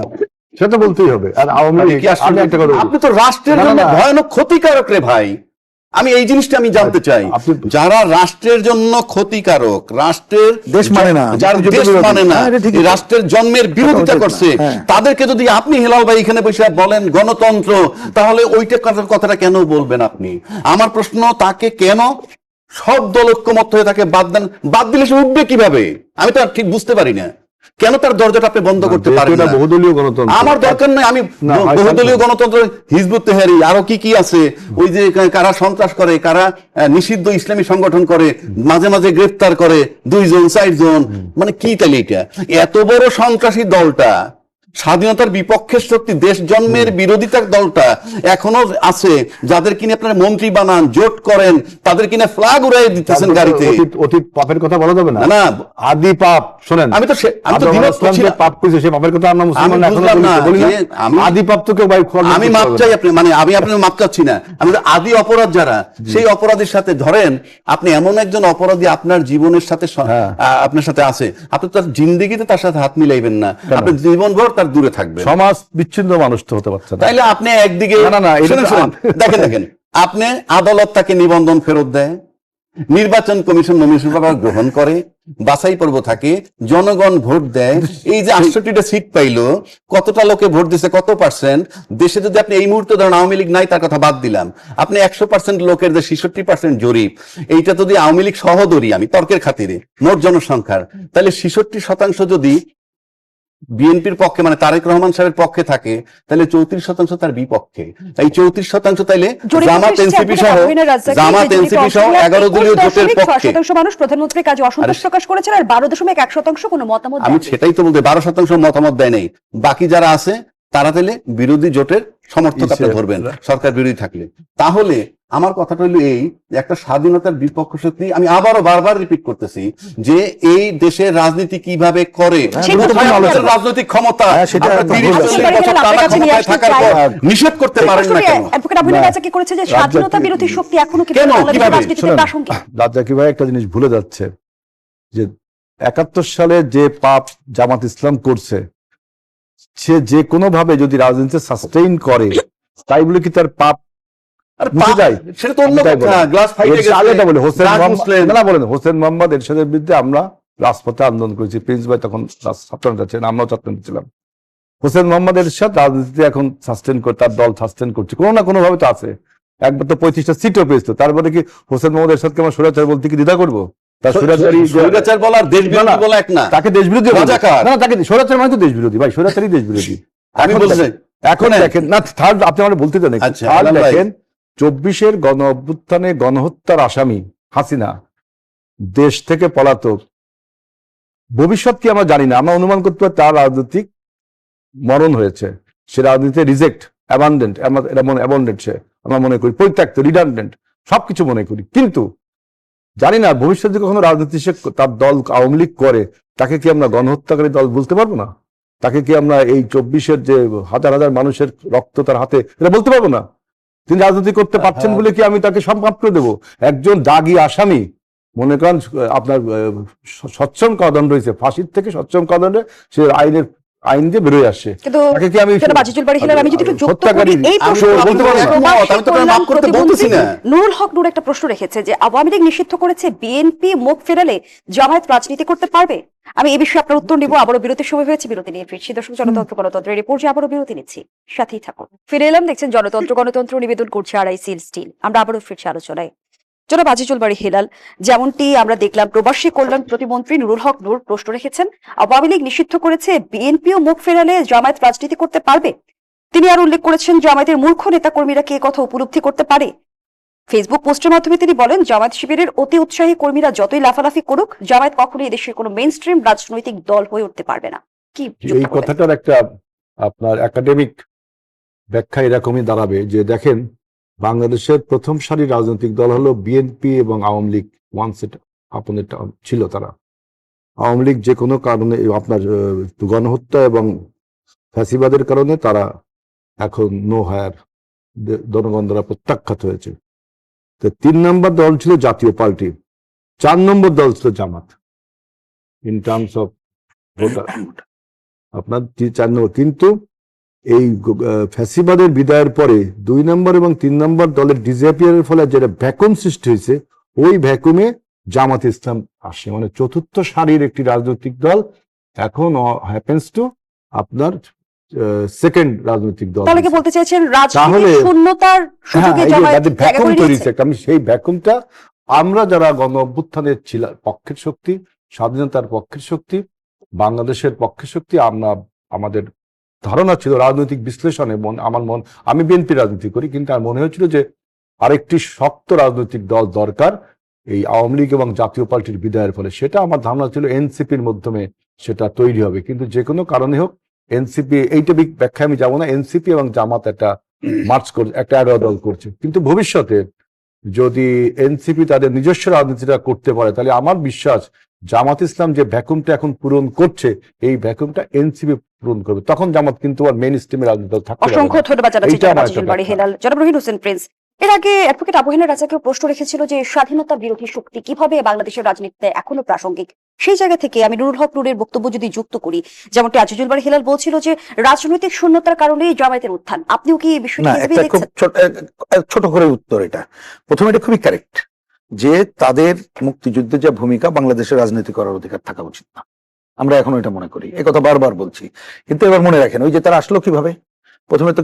সেটা বলতেই হবে। আর আওয়ামী লীগ, আমি একটা কথা বলি। আপনি তো রাষ্ট্রের না, না, জন্য না। ভয়ানক ক্ষতিকারক রে ভাই। আমি এই জিনিসটা আমি জানতে চাই, যারা রাষ্ট্রের জন্য ক্ষতিকারক, রাষ্ট্রের দেশ মানে না, যার দেশ মানে না, হ্যাঁ, এটা ঠিকই। এই রাষ্ট্রের জন্মের বিরোধিতা কথা করছে, হ্যাঁ। তাদেরকে যদি আপনি হেলাল ভাই এখানে বসে বলেন গণতন্ত্র, তাহলে ওইটা কথাটা কেন বলবেন আপনি? আমার প্রশ্ন, তাকে কেন সব দল ঐক্যমত হয়ে তাকে বাদ দিলে সে উঠবে কিভাবে? আমি তো আর ঠিক বুঝতে পারি না কেন তার দরজাটা আপনি বন্ধ করতে পারেন না? বহুদলীয় গণতন্ত্র আমার দরকার নাই। আমি না, বহুদলীয় গণতন্ত্র, হিজবুত তেহরি, আরো কি কি আছে, ওই যে কারা সন্ত্রাস করে, কারা নিষিদ্ধ ইসলামী সংগঠন করে, মাঝে মাঝে গ্রেফতার করে 2 জন 4 জন, মানে কি তাহলে এটা? এত বড় সন্ত্রাসী দলটা, স্বাধীনতার বিপক্ষের শক্তি, দেশ জন্মের বিরোধিতার দলটা এখনো আছে, যাদের কিনে আপনারা মন্ত্রী বানান, জোট করেন, তাদের কিনে ফ্ল্যাগ উড়াই দিতেছেন গাড়িতে। অতীত পাপের কথা বলা যাবে না। না, আদি পাপ শোনেন, আমি তো দ্বিমত করছি না। পাপ করেছে, সে পাপের কথা আমরা মুসলমান আমি বুঝলাম না, বলি না। আমি- আদি পাপ তো কেউ ভাই আমি মাপ চাই আপনি, মানে আমি আপনার মাপ চাচ্ছি না। আমি তো আদি অপরাধ যারা, সেই অপরাধীর সাথে ধরেন আপনি এমন একজন অপরাধী আপনার জীবনের সাথে হ্যাঁ। আপনার সাথে আছে, আপনি তার জিন্দেগিতে তার সাথে হাত মিলাইবেন না, আপনি জীবনভর তার দূরে থাকবেন। সমাজ বিচ্ছিন্ন মানুষ তো হতে পারছে না। তাইলে আপনি একদিকে না, এটা শুনুন, তো- শুনুন, দেখেন আপনি, আদালত তাকে নিবন্ধন ফেরত দেয়, নির্বাচন কমিশন নমিনেশন পেপার গ্রহণ করে, বাছাই পর্ব থাকে, জনগণ ভোট দেয়। এই যে 68টা সিট পাইলো, কতটা লোকে ভোট দিচ্ছে, কত পার্সেন্ট? দেশে যদি আপনি এই মুহূর্তে ধরেন, আওয়ামী লীগ নাই তার কথা বাদ দিলাম, আপনি 100% লোকের যে 66% জরিপ, এইটা যদি আওয়ামী লীগ সহ ধরি আমি তর্কের খাতিরে মোট জনসংখ্যার, তাহলে 66% যদি বিএনপির পক্ষে, মানে তারেক রহমান সাহেবের পক্ষে থাকে, তাহলে 34% তার বিপক্ষে। এই 34% তাইলে জামাত এনসিপি সহ 11 দলীয় জোটের পক্ষে। 6% মানুষ প্রধানমন্ত্রীর কাজে অসন্তোষ প্রকাশ করেছেন, আর 12.1% কোনো মতামত আমি দেননি। সেটাই তো বলতে, 12% মতামত দেয় নাই। বাকি যারা আছে তারা তাহলে বিরোধী জোটের সমর্থক আপনি ধরবেন, সরকার বিরোধী থাকলে। তাহলে আমার কথাটা হলো এই, যে একটা স্বাধীনতার বিপক্ষ শক্তি, আমি আবারও বারবার রিপিট করতেছি, যে এই দেশের রাজনীতি কিভাবে করে, রাজনৈতিক ক্ষমতা আপনার 30-40 বছর টানা ক্ষমতায় থাকার পর নিষেধ করতে পারেন না কেন? অ্যাডভোকেট আবু রাজা কি করেছে যে স্বাধীনতা বিরোধী শক্তি এখনো কি কেন? বাংলাদেশের কিভাবে? রাজনীতিতে প্রাসঙ্গিক? রাজ্জাকি ভাই একটা জিনিস ভুলে যাচ্ছে, যে 71 সালে যে পাপ জামাত ইসলাম করছে, সে যে কোনো ভাবে যদি রাজনীতি সাস্টেইন করে, তাই বলে কি তার পাপ মুছে যায়? সেটা তো অন্য তাই কথা। বলে। গ্লাস ফাইটে এর আগে এটা বলে হোসেন গেছে, মোহাম্মদ, না বলেন, হোসেন মোহাম্মদ এরশাদের বিরুদ্ধে আমরা রাজপথে আন্দোলন করেছি। প্রিন্স ভাই তখন ছাত্রনেতা ছিলেন, আমরাও ছাত্রনেতা ছিলাম। হোসেন মোহাম্মদ এরশাদ রাজনীতিতে এখন সাস্টেন করে, তার দল সাস্টেন করছে, কোনো না কোনো ভাবে তো আছে। একবার তো 35টা সিটও পেয়েছিল, তারপরে কি হোসেন মোহাম্মদ এরশাদকে আমরা স্বৈরাচার বলতে কি দ্বিধা করবো? তার স্বৈরাচার বলা আর দেশ বিরোধী বলা এক না। তাকে দেশ বিরোধী রাজাকার। না, তাকে স্বৈরাচার মানে তো দেশ বিরোধী ভাই, স্বৈরাচারই দেশ বিরোধী। আমি বলছি এখন দেখেন না, থার্ড আপনি আমার বলতে দেন, আচ্ছা, থার্ড আলম ভাই। দেখেন 24-এর গণ অভ্যুত্থানে গণহত্যার আসামি হাসিনা দেশ থেকে পলাতক, ভবিষ্যৎ কি আমরা জানি না, আমরা অনুমান করতে পারি তার রাজনৈতিক মরণ হয়েছে, সে রাজনীতিতে রিজেক্ট, অ্যাবান্ডেন্ট, সে আমরা মনে করি পরিত্যক্ত, রিডান্ডেন্ট, সবকিছু মনে করি। কিন্তু জানি না ভবিষ্যতে কখনো রাজনীতি সে তার দল আওয়ামী লীগ করে, তাকে কি আমরা গণহত্যাকারী দল বলতে পারবো না? তাকে কি আমরা এই 24-এর যে হাজার হাজার মানুষের রক্ত তার হাতে, এটা বলতে পারবো না? তিনি রাজনীতি করতে পারছেন বলে কি আমি তাকে সম্মান করে দেবো? একজন দাগী আসামি, মনে করেন আপনার সচ্ছম কারাদণ্ড রয়েছে, ফাঁসির থেকে সচ্ছম কারাদণ্ডে সে আইন দিয়ে বেরোয় আসছে, কিন্তু তাকে কি আমি বাজিজুল বাড়ি হিলাল, আমি যদি একটু যুক্ত করি এই প্রশ্ন, বলতে পারবো না। আমি তো মাফ করতে বলতেছি না। নুরুল হক নূর একটা প্রশ্ন রেখেছে যে আওয়ামী লীগ নিষিদ্ধ করেছে, বিএনপি মুখ ফেরালে জামায়াত রাজনীতি করতে পারবে? আমি এই বিষয়ে আপনার উত্তর নিব। আবারও বিরতির সময় হয়েছে, বিরতি নিয়ে ফিরছি। দর্শক, জনতন্ত্র গণতন্ত্রের রিপোর্টে আবারও বিরতি নিচ্ছি, সাথেই থাকুন। ফিরে এলাম, দেখছেন জনতন্ত্র গণতন্ত্র, নিবেদন করছে আড়াই স্টিল। আমরা আবারও ফিরছি আলোচনায়। জনাব আজিজুল বাড়ি হেলাল, যেমনটি আমরা দেখলাম, প্রবাসী কল্যাণ প্রতিমন্ত্রী নুরুল হক নূর প্রশ্ন রেখেছেন, আওয়ামী লীগ নিষিদ্ধ করেছে, বিএনপিও মুখ ফেরালে জামায়াত রাজনীতি করতে পারবে? তিনি আর উল্লেখ করেছেন জামায়াতের মূর্খ নেতা কর্মীরা কি কথা উপলব্ধি করতে পারে? ফেসবুক পোস্টের মাধ্যমে তিনি বলেন, জামায়াত শিবিরের অতি উৎসাহী কর্মীরা যতই লাফালাফি করুক, জামায়াত কখনোই এদেশের কোনো মেইন স্ট্রিম রাজনৈতিক দল হয়ে উঠতে পারবে না। কি এই কথাটার একটা আপনার একাডেমিক ব্যাখ্যা এরকমই দাঁড়াবে যে দেখেন, বাংলাদেশের প্রথম সারির রাজনৈতিক দল হলো বিএনপি এবং আওয়ামী লীগ। ওয়ান্স এটা আপনাদের ছিল তারা। আওয়ামী লীগ যে কোনো কারণে আপনার গণহত্যা এবং ফ্যাসিবাদের কারণে তারা এখন নো হায়ার, জনগণ দ্বারা প্রত্যাখ্যাত হয়েছে। তো 3 নম্বর দল ছিল জাতীয় পার্টি, 4 নম্বর দল ছিল জামাত ইন টার্মস অফ ভোটার। আপনার 4 নম্বর, কিন্তু এই ফ্যাসিবাদের বিদায়ের পরে 2 নম্বর এবং 3 নম্বর দলের ডিসঅ্যাপিয়ারের ফলে যেটা ভ্যাকুম সৃষ্টি হয়েছে, ওই ভ্যাকুমে জামাত ইসলাম আসে, মানে চতুর্থ সারির একটি রাজনৈতিক দল এখন হ্যাপেন্স টু আপনার সেকেন্ড রাজনৈতিক দল। তাহলে কি বলতে চাইছেন রাজনীতির তাহলে- শূন্যতার সুযোগে জামায়াত জায়গা ভ্যাকুম করে তৈরি নিয়েছে? হয়েছে। কারণ সেই ভ্যাকুমটা আমরা যারা গণ অভ্যুত্থানের পক্ষের শক্তি, স্বাধীনতার পক্ষের শক্তি, বাংলাদেশের পক্ষের শক্তি, আমরা আমাদের ধারণা ছিল রাজনৈতিক বিশ্লেষণে আমি বিএনপি রাজনীতি করি, কিন্তু আমার মনে হয়েছিল যে আরেকটি শক্ত রাজনৈতিক দল দরকার এই আওয়ামী লীগ এবং জাতীয় পার্টির বিদায়ের ফলে। সেটা আমার ধারণা ছিল এনসিপির মাধ্যমে সেটা তৈরি হবে, কিন্তু যে কোনো কারণে হোক এনসিপি, এইটা ব্যাখ্যা আমি যাবো না, এনসিপি এবং জামাত একটা মার্চ করছে, একটা 11 দল করছে। কিন্তু ভবিষ্যতে যদি এনসিপি তাদের নিজস্ব রাজনীতিটা করতে পারে, তাহলে আমার বিশ্বাস জামাত ইসলাম যে ভ্যাকুমটা এখন পূরণ করছে, এই ভ্যাকুমটা এনসিপি পূরণ করবে। তখন জামাত কিন্তু আর মেইন স্ট্রিমের রাজনীতি থাকবে না। অসংখ্য ধন্যবাদ জানাচ্ছি এইটা জনাব আমার আজিজুল একটা বারী ব্যাখ্যা। হেলাল। জনাব রহিন হোসেন প্রিন্স, এর আগে অ্যাডভোকেট আবু হেনা রাজাকেও প্রশ্ন রেখেছিল যে স্বাধীনতা বিরোধী শক্তি কিভাবে বাংলাদেশের রাজনীতিতে এখনো প্রাসঙ্গিক। সেই জায়গা থেকে আমি নুরুল হক নুরের বক্তব্য যদি যুক্ত করি, যেমনটি আজিজুল বারী হেলাল বলছিল যে রাজনৈতিক শূন্যতার কারণেই জামায়াতের উত্থান, আপনিও কি এই বিষয়টি না, এভাবে একটা খুব দেখছেন? ছোট করে উত্তর এটা। প্রথমে এটা খুবই কারেক্ট যে তাদের মুক্তিযুদ্ধে যে ভূমিকা, বাংলাদেশের রাজনীতি করার অধিকার থাকা উচিত না, আমরা এখনো এটা মনে করি, কথা বারবার বলছি। কিন্তু এবার মনে রাখেন, ওই যে তারা আসলো কিভাবে, প্রথমে তো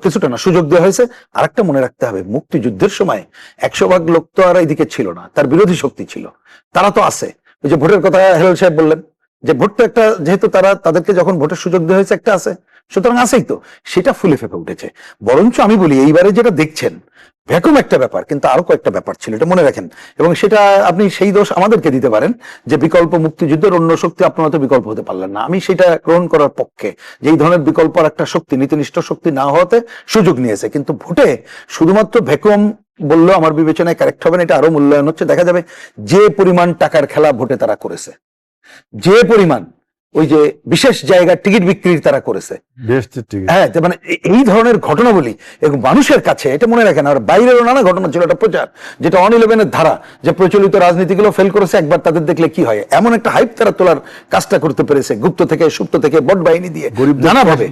কিছুটা না সুযোগ দেওয়া হয়েছে। আরেকটা মনে রাখতে হবে, মুক্তিযুদ্ধের সময় 100% লোক তো আর এইদিকে ছিল না, তার বিরোধী শক্তি ছিল, তারা তো আছে। ওই যে ভোটের কথা হেলাল সাহেব বললেন, যে ভোটটা একটা, যেহেতু তাদেরকে যখন ভোটের সুযোগ দেওয়া হয়েছে একটা আছে, সুতরাং আছেই তো, সেটা ফুলে ফেপে উঠেছে। বরঞ্চ আমি বলি, এইবারে যেটা দেখছেন ভ্যাকুম একটা ব্যাপার, কিন্তু আরো কয়েকটা ব্যাপার ছিল, এটা মনে রাখেন। এবং সেটা আপনি সেই দোষ আমাদেরকে দিতে পারেন যে বিকল্প মুক্তিযুদ্ধের অন্য শক্তি আপনারা তো বিকল্প হতে পারলেন না। আমি সেটা গ্রহণ করার পক্ষে, যে এই ধরনের বিকল্প আর একটা শক্তি, নীতিনিষ্ঠ শক্তি না হওয়াতে সুযোগ নিয়েছে। কিন্তু ভোটে শুধুমাত্র ভ্যাকুম বললেও আমার বিবেচনায় কারেক্ট হবে না, এটা আরো মূল্যায়ন হচ্ছে। দেখা যাবে যে পরিমাণ টাকার খেলা ভোটে তারা করেছে, যে পরিমাণ ওই যে বিশেষ জায়গার টিকিট বিক্রির তারা করেছে, হ্যাঁ, মানে এই ধরনের ঘটনাবলী এবং মানুষের কাছে, এটা মনে রাখেন। আর বাইরেরও নানা ঘটনা ছিল, একটা প্রচার যেটা 111-এর ধারা, যে প্রচলিত রাজনীতিগুলো ফেল করেছে, একবার তাদের দেখলে কি হয়, এমন একটা হাইপ তারা তোলার কাজটা করতে পেরেছে, গুপ্ত থেকে সুপ্ত থেকে বট বাহিনী দিয়ে, নানাভাবে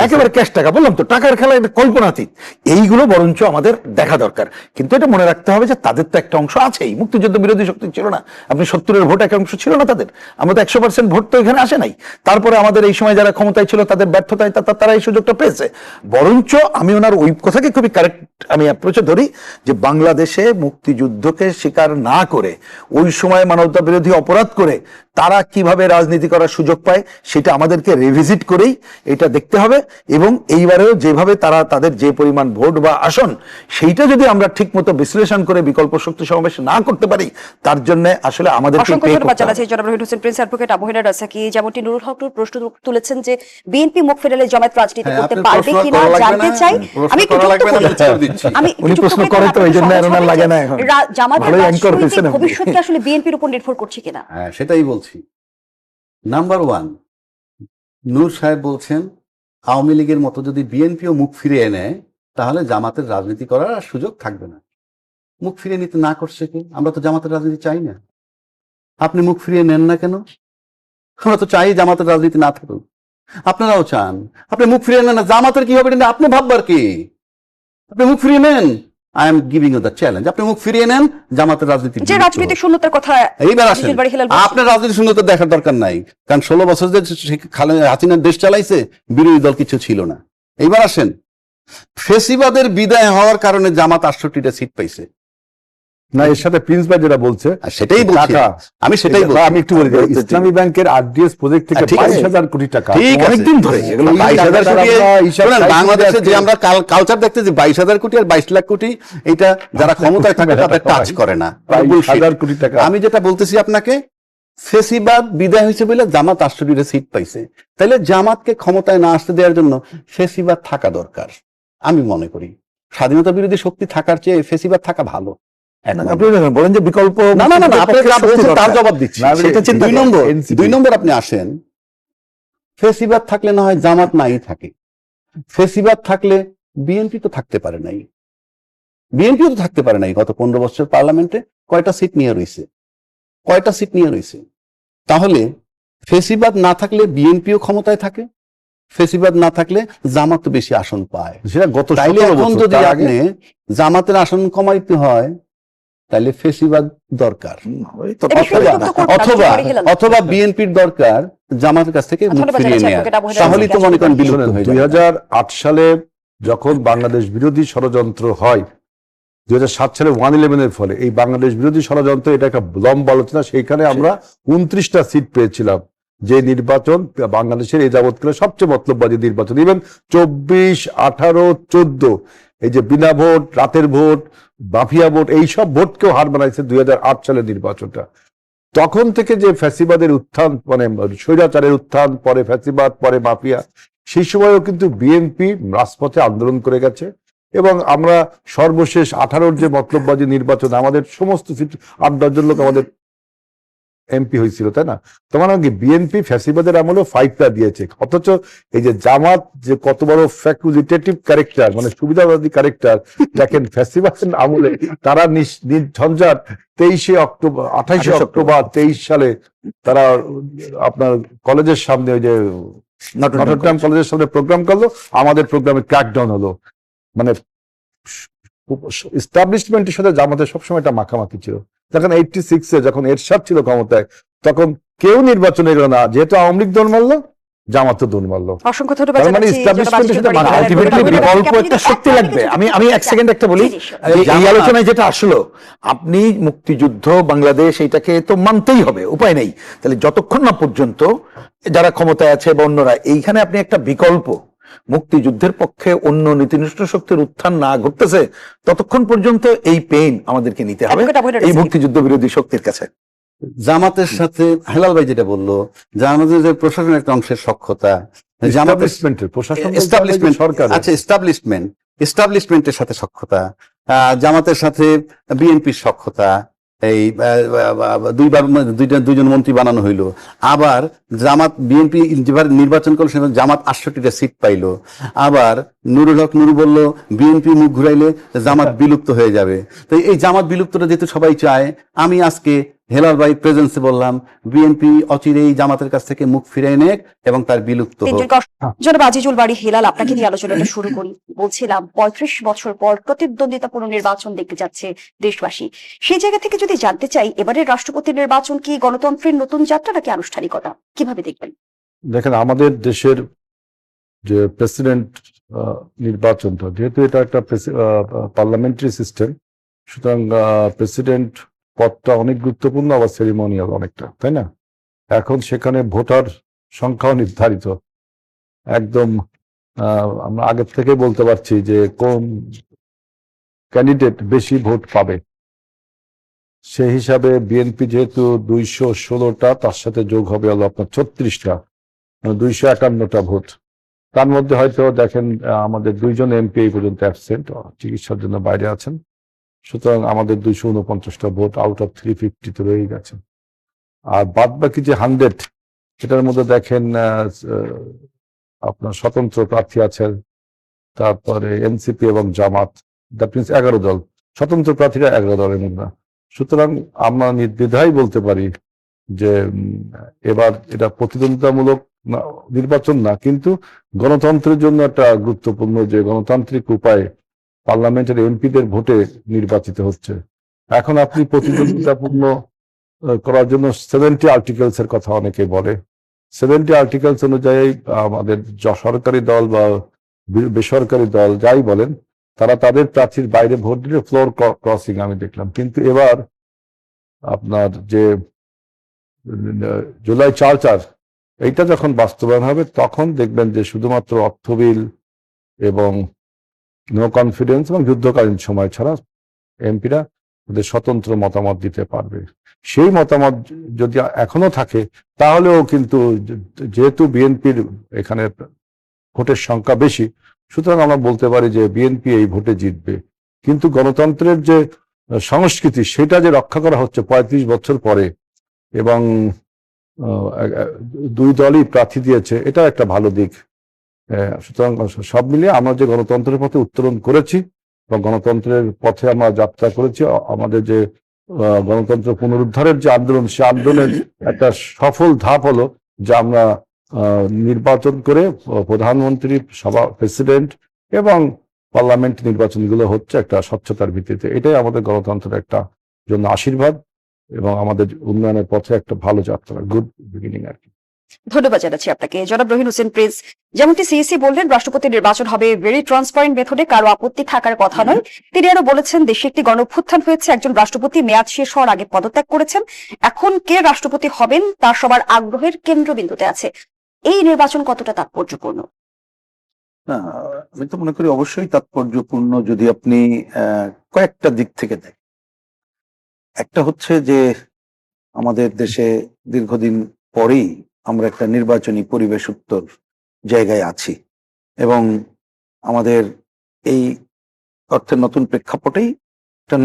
একেবারে ক্যাশ টাকা। বললাম তো, টাকার খেলা একটা কল্পনাতীত। এইগুলো বরঞ্চ আমাদের দেখা দরকার। কিন্তু এটা মনে রাখতে হবে যে তাদের তো একটা অংশ আছেই, মুক্তিযুদ্ধ বিরোধী শক্তি ছিল না। আপনি 70-এর ভোট একটা অংশ ছিল না তাদের, আমরা তো 100% ভোট তো এখানে আসে নাই। তারপরে আমাদের এই সময় যারা ক্ষমতায় ছিল তাদের ব্যর্থতায় তারা এই সুযোগটা পেয়েছে। বরঞ্চ আমি ওনার ওই কথাকে খুবই কারেক্ট আমি অ্যাপ্রোচে ধরি, যে বাংলাদেশে মুক্তিযুদ্ধকে স্বীকার না করে, ওই সময় মানবতা বিরোধী অপরাধ করে তারা কিভাবে রাজনীতি করার সুযোগ পায়, সেটা আমাদেরকে রিভিজিট করেই এটা দেখতে হবে। এবং এইবারেও যেভাবে তারা তাদের যে পরিমাণ ভোট বা আসন, সেইটা যদি আমরা ঠিক মতো বিশ্লেষণ করে বিকল্প শক্তি সমাবেশ না করতে পারি, তার জন্য আসলে আমাদের অসংখ্য ধন্যবাদ জানাচ্ছি জনাব রহিন হোসেন প্রিন্স। অ্যাডভোকেট আবু হেনা রাজাকি, যেমনটি নুরুল হক নূর প্রশ্ন তুলেছেন যে বিএনপি মুখ ফেরালে জামায়াত রাজনীতি করতে পারবে কিনা জানতে চাই। আমি একটু যুক্ত করি, আমি উনি প্রশ্ন করে তো এই জন্য ওনার লাগে না, এখন জামাতের রাজনৈতিক ভবিষ্যৎ কি আসলে বিএনপির উপর নির্ভর করছে কিনা? হ্যাঁ, সেটাই বলছি। নাম্বার 1, নূর সাহেব বলছেন আওয়ামী লীগের মতো যদি বিএনপিও মুখ ফিরিয়ে নেয়, তাহলে জামাতের রাজনীতি করার আর সুযোগ থাকবে না। মুখ ফিরিয়ে নিতে না করছে কি? আমরা তো জামাতের রাজনীতি চাই না। আপনি মুখ ফিরিয়ে নেন না কেন? আমরা তো চাই জামাতের রাজনীতি না থাকুক, আপনারাও চান। আপনি মুখ ফিরিয়ে নেন না, জামাতের কি হবে আপনি ভাববার কি? আপনি মুখ ফিরিয়ে নেন, I am giving you the challenge. আপনি মুখ ফিরিয়ে নেন, জামাতের রাজনীতি যে রাজনৈতিক শূন্যতার কথা এইবার আসেন। আপনার রাজনীতি শূন্যতা দেখার দরকার নাই, কারণ 16 বছর যে হাসিনার দেশ চালাইছে, বিরোধী দল কিছু ছিল না। এইবার আসেন, ফেসিবাদের বিদায় হওয়ার কারণে জামাত 68টা সিট পাইছে। না, এর সাথে প্রিন্স ভাই যেটা বলছে আর সেটাই বলছি, টাকা, আমি সেটাই বলছি। আমি একটু বলি, ইসলামী ব্যাংকের আরডিএস প্রজেক্ট থেকে ঠিক আছে। 22,000 কোটি টাকা ঠিক আছে। অনেকদিন ধরে এগুলো 22,000 কোটি, হিসাব শোনেন, সাইজ বাংলাদেশে করে যে আমরা কালচার দেখতে যে 22,000 কোটি আর 22 লাখ কোটি, এটা যারা ক্ষমতায় থাকে তাদের টাচ করে না। 22,000 কোটি টাকা। আমি যেটা বলতেছি আপনাকে, ফেসিবাদ বিদায় হয়েছে বলে জামাত 800টা সিট পাইছে, তাহলে জামাতকে ক্ষমতায় না আসতে দেওয়ার জন্য ফেসিবাদ থাকা দরকার। আমি মনে করি স্বাধীনতা বিরোধী শক্তি থাকার চেয়ে ফেসিবাদ থাকা ভালো। আপনি বলেন যে বিকল্প না, আপনি যা বলছেন তার জবাব দিচ্ছি। না, সেটা হচ্ছে চিন্তা 2 করেন, নম্বর। NCP 2 নম্বর আপনি আসেন, ফেসিবাদ থাকলে না হয় জামাত নাই থাকে, ফেসিবাদ থাকলে বিএনপি তো থাকতে পারে নাই, বিএনপিও তো থাকতে পারে নাই। গত 15 বছর পার্লামেন্টে কয়টা সিট নিয়ে রয়েছে? তাহলে ফেসিবাদ না থাকলে বিএনপিও ক্ষমতায় থাকে, ফেসিবাদ না থাকলে জামাত তো বেশি আসন পায়। সেটা গত তাইলে 17 এখন বছর, যদি তার আগে আপনি জামাতের আসন কমাইতে হয়, তাহলে ফেসিবাদ দরকার, এই বিষয়ে অথবা যুক্ত করতে অথবা আপনি হেলাল। অথবা বিএনপির দরকার জামাতের কাছ থেকে মুখ ধন্যবাদ ফিরিয়ে জানাচ্ছি নেওয়া, অ্যাডভোকেট আবু হেলাল তাহলেই তো মনে করেন বিলুপ্ত শোনেন, হয়ে যাবে। 2008 সালে যখন বাংলাদেশ বিরোধী ষড়যন্ত্র হয়, 2007 সালে 111 ফলে এই বাংলাদেশ বিরোধী ষড়যন্ত্র, এটা একটা লম্বা আলোচনা। সেইখানে আমরা 29টা সিট পেয়েছিলাম, যে নির্বাচন বাংলাদেশের এই যাবৎকালে সবচেয়ে মতলববাদী নির্বাচন। ইভেন 24, 18, 14 এই যে বিনা ভোট, রাতের ভোট, মাফিয়া ভোট, এইসব ভোটকেও হার বানাইছে 2008 সালের নির্বাচনটা। তখন থেকে যে ফ্যাসিবাদের উত্থান, মানে স্বৈরাচারের উত্থান, পরে ফ্যাসিবাদ, পরে মাফিয়া, সেই সময়ও কিন্তু বিএনপি রাজপথে আন্দোলন করে গেছে। এবং আমরা সর্বশেষ 18-র যে মতলববাদী নির্বাচন, আমাদের সমস্ত সিট 8-10 জন লোক আমাদের এমপি হয়েছিল, তাই না? তোমার আগে বিএনপি ফ্যাসিবাদের আমলেও ফাইটটা দিয়েছে। অথচ এই যে জামাত যে কত বড় ফ্যাকুলিটেটিভ ক্যারেক্টার, মানে সুবিধাবাদী ক্যারেক্টার, দেখেন ফ্যাসিবাদের আমলে তারা নির্ঝঞ্ঝাট 23 অক্টোবর 28 অক্টোবর 23 সালে তারা আপনার কলেজের সামনে, ওই যে নটরডেম কলেজের সামনে প্রোগ্রাম করলো, আমাদের প্রোগ্রামে ক্র্যাকডাউন হলো। মানে এস্টাবলিশমেন্টের সাথে জামাতের সবসময় একটা মাখামাখি ছিল। যখন 86-এ যখন এরশাদ ছিল ক্ষমতায়, তখন কেউ নির্বাচনে গেল না, যেহেতু আওয়ামী লীগ দল মারলো, জামাত তো দল মারলো। অসংখ্য ধন্যবাদ তার মানে জানাচ্ছি establishment এর সাথে জনাব আজিজুল ultimately বাড়ি হেলাল। বিকল্প আপনি একটা যদি শক্তি এক লাগবে। মিনিট আমি এক সেকেন্ড একটা বলি, জি, জি, এই আলোচনায় যেটা আসলো, আপনি মুক্তিযুদ্ধ বাংলাদেশ এইটাকে তো মানতেই হবে, উপায় নেই। তাহলে যতক্ষণ না পর্যন্ত যারা ক্ষমতায় আছে বা অন্যরা, এইখানে আপনি একটা বিকল্প মুক্তিযুদ্ধের পক্ষে অন্য নীতিনিষ্ঠ শক্তির উত্থান না ঘটতেছে, ততক্ষণ পর্যন্ত এই পেইন আমাদেরকে নিতে হবে অ্যাডভোকেট আবু হেলাল এই রিজভী। মুক্তিযুদ্ধ বিরোধী শক্তির কাছে। জামাতের সাথে হেলাল ভাই যেটা বললো, জামাতের যে প্রশাসনের একটা অংশের সক্ষতা, জামাতের এস্টাবলিশমেন্টের প্রশাসন, এস্টাবলিশমেন্ট, সরকার, আচ্ছা এস্টাবলিশমেন্টের সাথে সক্ষতা, জামাতের সাথে বিএনপির সক্ষতা, এই দুইজন মন্ত্রী বানানো হইলো। আবার জামাত বিএনপি যেবার নির্বাচন করলো, সেখানে জামাত 68টা সিট পাইলো। আবার নুরুল হক নুরু বললো বিএনপি মুখ ঘুরাইলে জামাত বিলুপ্ত হয়ে যাবে। তো এই জামাত বিলুপ্তটা যেহেতু সবাই চায়, আমি আজকে হেলাল ভাই প্রেজেন্সে বললাম বিএনপি অচিরেই জামাতের কাছ থেকে মুখ ফিরিয়ে নেক এবং তার বিলুপ্ত হোক। জনাব আজিজুল বাড়ি হেলাল, আপনাকে দিয়ে আলোচনাটা শুরু করি। বলছিলাম 35 বছর পর প্রতিদ্বন্দ্বিতাপূর্ণ নির্বাচন দেখতে যাচ্ছে দেশবাসী। সেই জায়গা থেকে যদি জানতে চাই, এবারের রাষ্ট্রপতি নির্বাচন কি গণতন্ত্রের নতুন যাত্রা নাকি আনুষ্ঠানিকতা, কিভাবে দেখবেন? দেখেন, আমাদের দেশের যে প্রেসিডেন্ট নির্বাচনটা, যেহেতু এটা একটা পার্লামেন্টারি সিস্টেম, সুতরাং প্রেসিডেন্ট পদটা অনেক গুরুত্বপূর্ণ, আবার সেরিমনিয়াল অনেকটা, তাই না? এখন সেখানে ভোটার সংখ্যাও নির্ধারিত একদম। আমরা আগের থেকে বলতে পারছি যে কোন ক্যান্ডিডেট বেশি ভোট পাবে। সেই হিসাবে বিএনপি যেহেতু 216টা, তার সাথে যোগ হবে হলো আপনার 36টা, 251টা ভোট। তার মধ্যে হয়তো দেখেন আমাদের 2জন এমপি এই পর্যন্ত অ্যাবসেন্ট, চিকিৎসার জন্য বাইরে আছেন। সুতরাং আমাদের 249টা ভোট আউট অফ 350 তো রয়ে গেছে। আর বাদ বাকি যে 100, সেটার মধ্যে দেখেন আপনার স্বতন্ত্র প্রার্থী আছেন, তারপরে এনসিপি এবং জামাত, দ্যাট মিনস 11 দল, স্বতন্ত্র প্রার্থীরা 11 দলের মধ্যে। সুতরাং আমরা নির্দ্বিধায় বলতে পারি যে এবার এটা প্রতিদ্বন্দ্বিতামূলক নির্বাচন না, কিন্তু গণতন্ত্রের জন্য একটা গুরুত্বপূর্ণ, যে গণতান্ত্রিক উপায়ে পার্লামেন্টের এমপিদের ভোটে নির্বাচিত হচ্ছে। এখন আপনি প্রতিদ্বন্দ্বিতাপূর্ণ করার জন্য 70 আর্টিকেলস এর কথা অনেকে বলে। 70 আর্টিকেলস অনুযায়ী আমাদের সরকারি দল বা বেসরকারি দল যাই বলেন, তারা তাদের প্রার্থীর বাইরে ভোট দিলে ফ্লোর ক্রসিং আমি দেখলাম। কিন্তু এবার আপনার যে জুলাই ৪ এইটা যখন বাস্তবায়ন হবে তখন দেখবেন যে শুধুমাত্র অর্থ বিল এবং নো কনফিডেন্স এবং যুদ্ধকালীন সময় ছাড়া এমপিরা ওদের স্বতন্ত্র মতামত দিতে পারবে। সেই মতামত যদি এখনো থাকে তাহলেও কিন্তু যেহেতু বিএনপির এখানে ভোটের সংখ্যা বেশি, সুতরাং আমরা বলতে পারি যে বিএনপি এই ভোটে জিতবে। কিন্তু গণতন্ত্রের যে সংস্কৃতি সেটা যে রক্ষা করা হচ্ছে ৩৫ বছর পরে, এবং দুই দলই প্রার্থী দিয়েছে, এটা একটা ভালো দিক। সুতরাং সব মিলিয়ে আমরা যে গণতন্ত্রের পথে উত্তরণ করেছি এবং গণতন্ত্রের পথে আমরা যাত্রা করেছি, আমাদের যে গণতন্ত্র পুনরুদ্ধারের যে আন্দোলন, সে আন্দোলনের একটা সফল ধাপ হলো যে আমরা নির্বাচন করে প্রধানমন্ত্রী, সভা, প্রেসিডেন্ট এবং পার্লামেন্ট নির্বাচনগুলো হচ্ছে একটা স্বচ্ছতার ভিত্তিতে। এটাই আমাদের গণতন্ত্রের একটা জন্য আশীর্বাদ এবং আমাদের উন্নয়নের পথে একটা ভালো যাত্রা, গুড বিগিনিং আর কি। ধন্যবাদ জানাচ্ছি আপনাকে জনাব রহিন হোসেন প্রিন্স। যেমনটি সিইসি বললেন, রাষ্ট্রপতি নির্বাচন হবে ভেরি ট্রান্সপারেন্ট মেথডে, কারো আপত্তি থাকার কথা নয়। তিনি আরো বলেছেন, দেশে একটি গণঅভ্যুত্থান হয়েছে, একজন রাষ্ট্রপতি মেয়াদ শেষ হওয়ার আগে পদত্যাগ করেছেন, এখন কে রাষ্ট্রপতি হবেন তা সবার আগ্রহের কেন্দ্রবিন্দুতে আছে। এই নির্বাচন কতটা তাৎপর্যপূর্ণ? না, আমি তো মনে করি অবশ্যই তাৎপর্যপূর্ণ যদি আপনি কয়েকটা দিক থেকে দেখেন। একটা হচ্ছে যে আমাদের দেশে দীর্ঘদিন পরেই আমরা একটা নির্বাচনী পরিবেশ উত্তর জায়গায় আছি এবং আমাদের এই অর্থের নতুন প্রেক্ষাপটেই একটা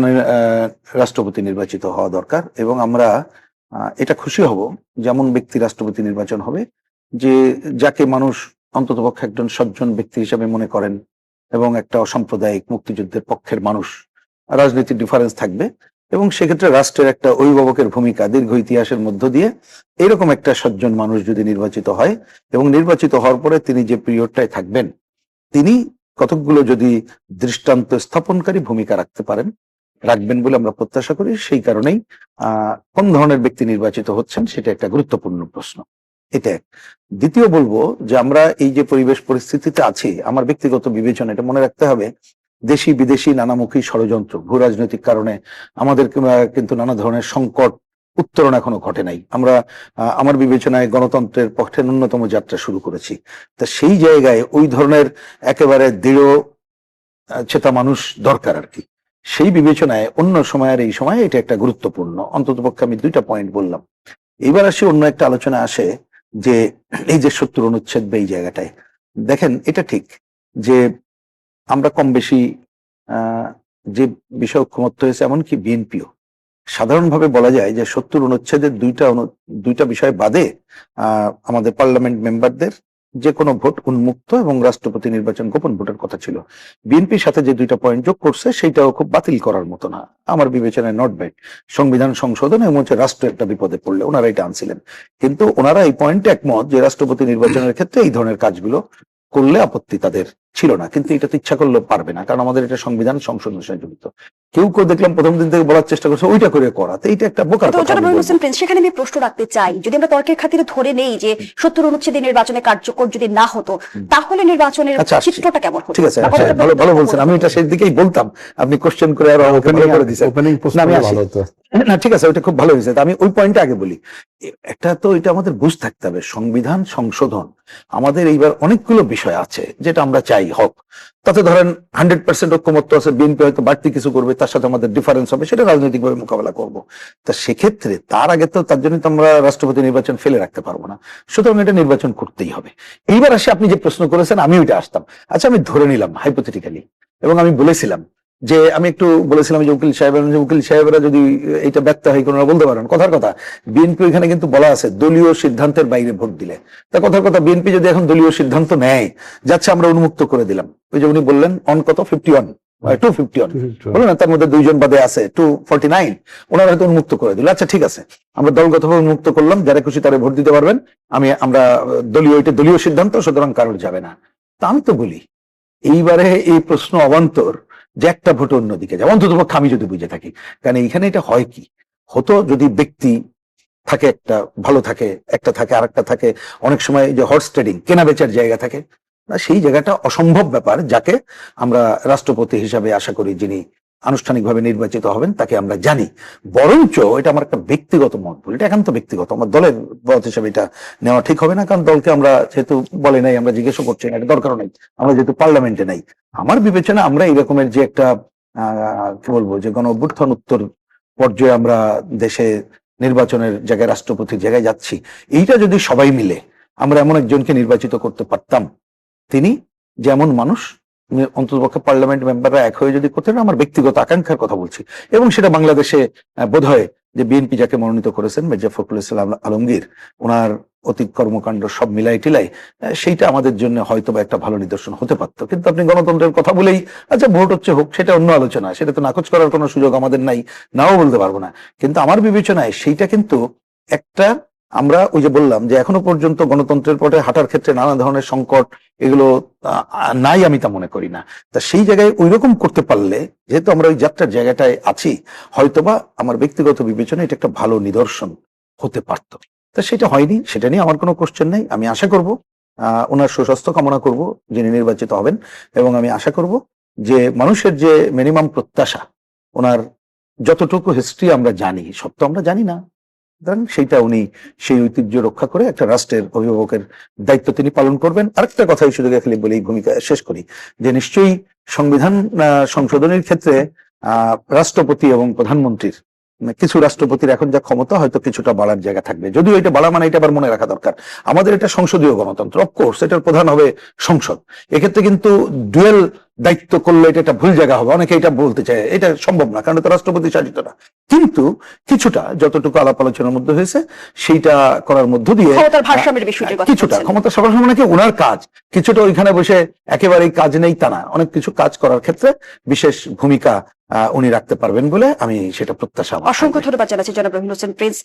রাষ্ট্রপতি নির্বাচিত হওয়া দরকার। এবং আমরা এটা খুশি হব যেমন ব্যক্তি রাষ্ট্রপতি নির্বাচন হবে যে যাকে মানুষ অন্ততপক্ষে একজন সজ্জন ব্যক্তি হিসেবে মনে করেন এবং একটা অসাম্প্রদায়িক মুক্তিযুদ্ধের পক্ষের মানুষ। রাজনীতির ডিফারেন্স থাকবে এবং সেক্ষেত্রে রাষ্ট্রের একটা অভিভাবকের ভূমিকা দীর্ঘ ইতিহাসের মধ্য দিয়ে এরকম একটা সজ্জন মানুষ যদি নির্বাচিত হয় এবং নির্বাচিত হওয়ার পরে তিনি যে পিরিয়ডটায় থাকবেন তিনি কতকগুলো যদি দৃষ্টান্ত স্থাপনকারী ভূমিকা রাখবেন বলে আমরা প্রত্যাশা করি। সেই কারণেই কোন ধরনের ব্যক্তি নির্বাচিত হচ্ছেন সেটা একটা গুরুত্বপূর্ণ প্রশ্ন। এটা এক। দ্বিতীয় বলবো যে আমরা এই যে পরিবেশ পরিস্থিতিতে আছি, আমার ব্যক্তিগত বিবেচনা এটা মনে রাখতে হবে, দেশি বিদেশি নানামুখী ষড়যন্ত্র, ভূ রাজনৈতিক কারণে আমাদের কিন্তু নানা ধরনের সংকট উত্তরণ এখনো ঘটে নাই। আমরা আমার বিবেচনায় গণতন্ত্রের পক্ষে ন্যূনতম যাত্রা শুরু করেছি। তা সেই জায়গায় ওই ধরনের একেবারে দৃঢ় চেতা মানুষ দরকার আর কি। সেই বিবেচনায় অন্য সময়ের এই সময় এটা একটা গুরুত্বপূর্ণ। অন্ততপক্ষে আমি দুইটা পয়েন্ট বললাম। এবার আসি অন্য একটা আলোচনা আসে যে এই যে ৭০ অনুচ্ছেদ বা এই জায়গাটায় দেখেন, এটা ঠিক যে আমরা কম বেশি যে বিষয় ঐক্যমত্য হয়েছে, এমনকি বিএনপিও সাধারণভাবে বলা যায় যে ৭০ অনুচ্ছেদের দুইটা বিষয় বাদে আমাদের পার্লামেন্ট মেম্বারদের যে কোনো ভোট উন্মুক্ত এবং রাষ্ট্রপতি নির্বাচন গোপন ভোটের কথা ছিল। বিএনপির সাথে যে দুইটা পয়েন্ট যোগ করছে সেটাও খুব বাতিল করার মতো না, আমার বিবেচনায় নট ব্যাড। সংবিধান সংশোধন এবং হচ্ছে রাষ্ট্র একটা বিপদে পড়লে ওনারা এটা আনছিলেন, কিন্তু ওনারা এই পয়েন্টে একমত যে রাষ্ট্রপতি নির্বাচনের ক্ষেত্রে এই ধরনের কাজগুলো করলে আপত্তি তাদের ছিল না, কিন্তু এটা তো ইচ্ছা করলেও পারবে না, কারণ আমাদের এটা সংবিধান সংশোধনের সাথে জড়িত। কেউ দেখলাম প্রথম দিন থেকে বলার চেষ্টা করছে ওইটা করে করাতে, এইটা একটা বোকার কথা। সেখানে আমি প্রশ্ন রাখতে চাই, যদি আমরা তর্কের খাতিরে ধরে নেই যে ৭০ অনুচ্ছেদে নির্বাচনে কার্যকর যদি না হতো তাহলে নির্বাচনের চিত্রটা কেমন হতো? ঠিক আছে, ভালো বলছেন, আমি এটা সেই দিকেই বলতাম, আপনি কোশ্চেন করে আরো করে দিয়েছেন। না ঠিক আছে, ওইটা খুব ভালো হয়েছে। আমি ওই পয়েন্টটা আগে বলি। একটা তো এটা আমাদের বুঝ থাকতে হবে, সংবিধান সংশোধন আমাদের এইবার অনেকগুলো বিষয় আছে যেটা আমরা চাই হোক। তাতে ধরেন 100% ঐক্যমত্য আছে, বিএনপি হয়তো বাড়তি কিছু করবে, তার সাথে আমাদের ডিফারেন্স হবে, সেটা রাজনৈতিকভাবে মোকাবেলা করব। তা সেক্ষেত্রে তার আগে তো তার জন্য তো আমরা রাষ্ট্রপতি নির্বাচন ফেলে রাখতে পারবো না, সুতরাং এটা নির্বাচন করতেই হবে। এইবার আসে আপনি যে প্রশ্ন করেছেন, আমি ওইটা আসতাম। আচ্ছা, আমি ধরে নিলাম হাইপোথেটিক্যালি, এবং আমি বলেছিলাম যে আমি একটু বলেছিলাম যে উকিল সাহেবেরা যদি এটা ব্যর্থ হয় কোনো বলতে পারেন। কথার কথা, বিএনপি এখানে কিন্তু বলা আছে দলীয় সিদ্ধান্তের বাইরে ভোট দিলে। তা কথার কথা, বিএনপি যদি এখন দলীয় সিদ্ধান্ত নেয় যাচ্ছে আমরা উন্মুক্ত করে দিলাম, ওই যে উনি বললেন অন কত 251 বলুন না, তার মধ্যে 2 জন বাদে আছে 249, ওনারা হয়তো উন্মুক্ত করে দিল। আচ্ছা ঠিক আছে, আমরা দলগতভাবে উন্মুক্ত করলাম, যারা খুশি তারা ভোট দিতে পারবেন, আমরা দলীয় সিদ্ধান্ত, সুতরাং কারোর যাবে না। তা আমি তো বলি এইবারে এই প্রশ্ন অবান্তর যে একটা ভোট অন্যদিকে যাবে, অন্ততপক্ষে আমি যদি বুঝে থাকি। কারণ এইখানে এটা হয় কি হতো, যদি ব্যক্তি থাকে একটা ভালো থাকে, একটা থাকে আর একটা থাকে, অনেক সময় যে হর্স ট্রেডিং কেনা বেচার জায়গা থাকে, সেই জায়গাটা অসম্ভব ব্যাপার, যাকে আমরা রাষ্ট্রপতি হিসাবে আশা করি যিনি আনুষ্ঠানিকভাবে নির্বাচিত হবেন তাকে আমরা জানি। বরঞ্চ এটা আমার একটা ব্যক্তিগত মত, বলি এটা একান্ত ব্যক্তিগত, আমার দলের মত হিসাবে এটা নেওয়া ঠিক হবে না, কারণ দলকে আমরা যেহেতু বলে নাই, আমরা জিজ্ঞেসও করছি না, এটা দরকারও নেই, আমরা যেহেতু পার্লামেন্টে নাই। আমার বিবেচনা আমরা এই রকমের যে একটা কি বলবো যে গণ অভ্যুত্থান উত্তর পর্যায়ে আমরা দেশে নির্বাচনের জায়গায় রাষ্ট্রপতির জায়গায় যাচ্ছি, এইটা যদি সবাই মিলে আমরা এমন একজনকে নির্বাচিত করতে পারতাম, তিনি যেমন মানুষ, অন্ততপক্ষে পার্লামেন্ট মেম্বাররা এক হয়ে যদি করতেন, আমার ব্যক্তিগত আকাঙ্ক্ষার কথা বলছি, এবং সেটা বাংলাদেশে বোধ হয় যে বিএনপি যাকে মনোনীত করেছেন মির্জা ফখরুল ইসলাম আলমগীর, ওনার অতীত কর্মকাণ্ড সব মিলাই টিলাই সেইটা আমাদের জন্য হয়তো বা একটা ভালো নিদর্শন হতে পারতো। কিন্তু আপনি গণতন্ত্রের কথা বলেই আচ্ছা ভোট হচ্ছে হোক, সেটা অন্য আলোচনা, সেটা তো নাকচ করার কোনো সুযোগ আমাদের নাই, নাও বলতে পারবো না। কিন্তু আমার বিবেচনায় সেইটা কিন্তু একটা, আমরা ওই যে বললাম যে এখনো পর্যন্ত গণতন্ত্রের পথে হাঁটার ক্ষেত্রে নানা ধরনের সংকট এগুলো নাই, আমি তা মনে করি না। তা সেই জায়গায় ওই রকম করতে পারলে, যেহেতু আমরা ওই যাত্রার জায়গাটায় আছি, হয়তোবা আমার ব্যক্তিগত বিবেচনায় এটা একটা ভালো নিদর্শন হতে পারতো। তা সেটা হয়নি, সেটা নিয়ে আমার কোনো কোশ্চেন নেই। আমি আশা করব, ওনার সুস্বাস্থ্য কামনা করব যিনি নির্বাচিত হবেন, এবং আমি আশা করব যে মানুষের যে মিনিমাম প্রত্যাশা, ওনার যতটুকু হিস্ট্রি আমরা জানি, সব তো আমরা জানি না, সেইটা উনি সেই ঐতিহ্য রক্ষা করে একটা রাষ্ট্রের অভিভাবকের দায়িত্ব তিনি পালন করবেন। আরেকটা কথা এই সুযোগে খালি বলে ভূমিকা শেষ করি, যে নিশ্চয়ই সংবিধান সংশোধনের ক্ষেত্রে রাষ্ট্রপতি এবং প্রধানমন্ত্রীর, কিছু রাষ্ট্রপতির এখন যা ক্ষমতা হয়তো কিছুটা বাড়ার জায়গা থাকবে, যদিও এটা বাড়া মানে এটা আবার মনে রাখা দরকার, আমাদের এটা সংসদীয় গণতন্ত্র, অফকোর্স এটার প্রধান হবে সংসদ। এক্ষেত্রে কিন্তু ডুয়েল দায়িত্ব করলে এটা একটা ভুল জায়গা হবে, অনেকে এটা বলতে চায়, এটা সম্ভব না, কারণ এটা রাষ্ট্রপতি শাসিত না। কিন্তু কিছুটা যতটুকু আলাপ আলোচনার মধ্যে হয়েছে সেইটা করার মধ্য দিয়ে ক্ষমতার ভারসাম্যের বিষয়টির কথা কিছুটা বলছেন। ক্ষমতা সবার সামনে কি ওনার কাজ, কিছুটা ওইখানে বসে একেবারেই কাজ নেই তা না, অনেক কিছু কাজ করার ক্ষেত্রে বিশেষ ভূমিকা উনি রাখতে পারবেন বলে আমি সেটা প্রত্যাশা। অসংখ্য ধন্যবাদ জানাচ্ছি জনাব রহিম হোসেন প্রিন্স।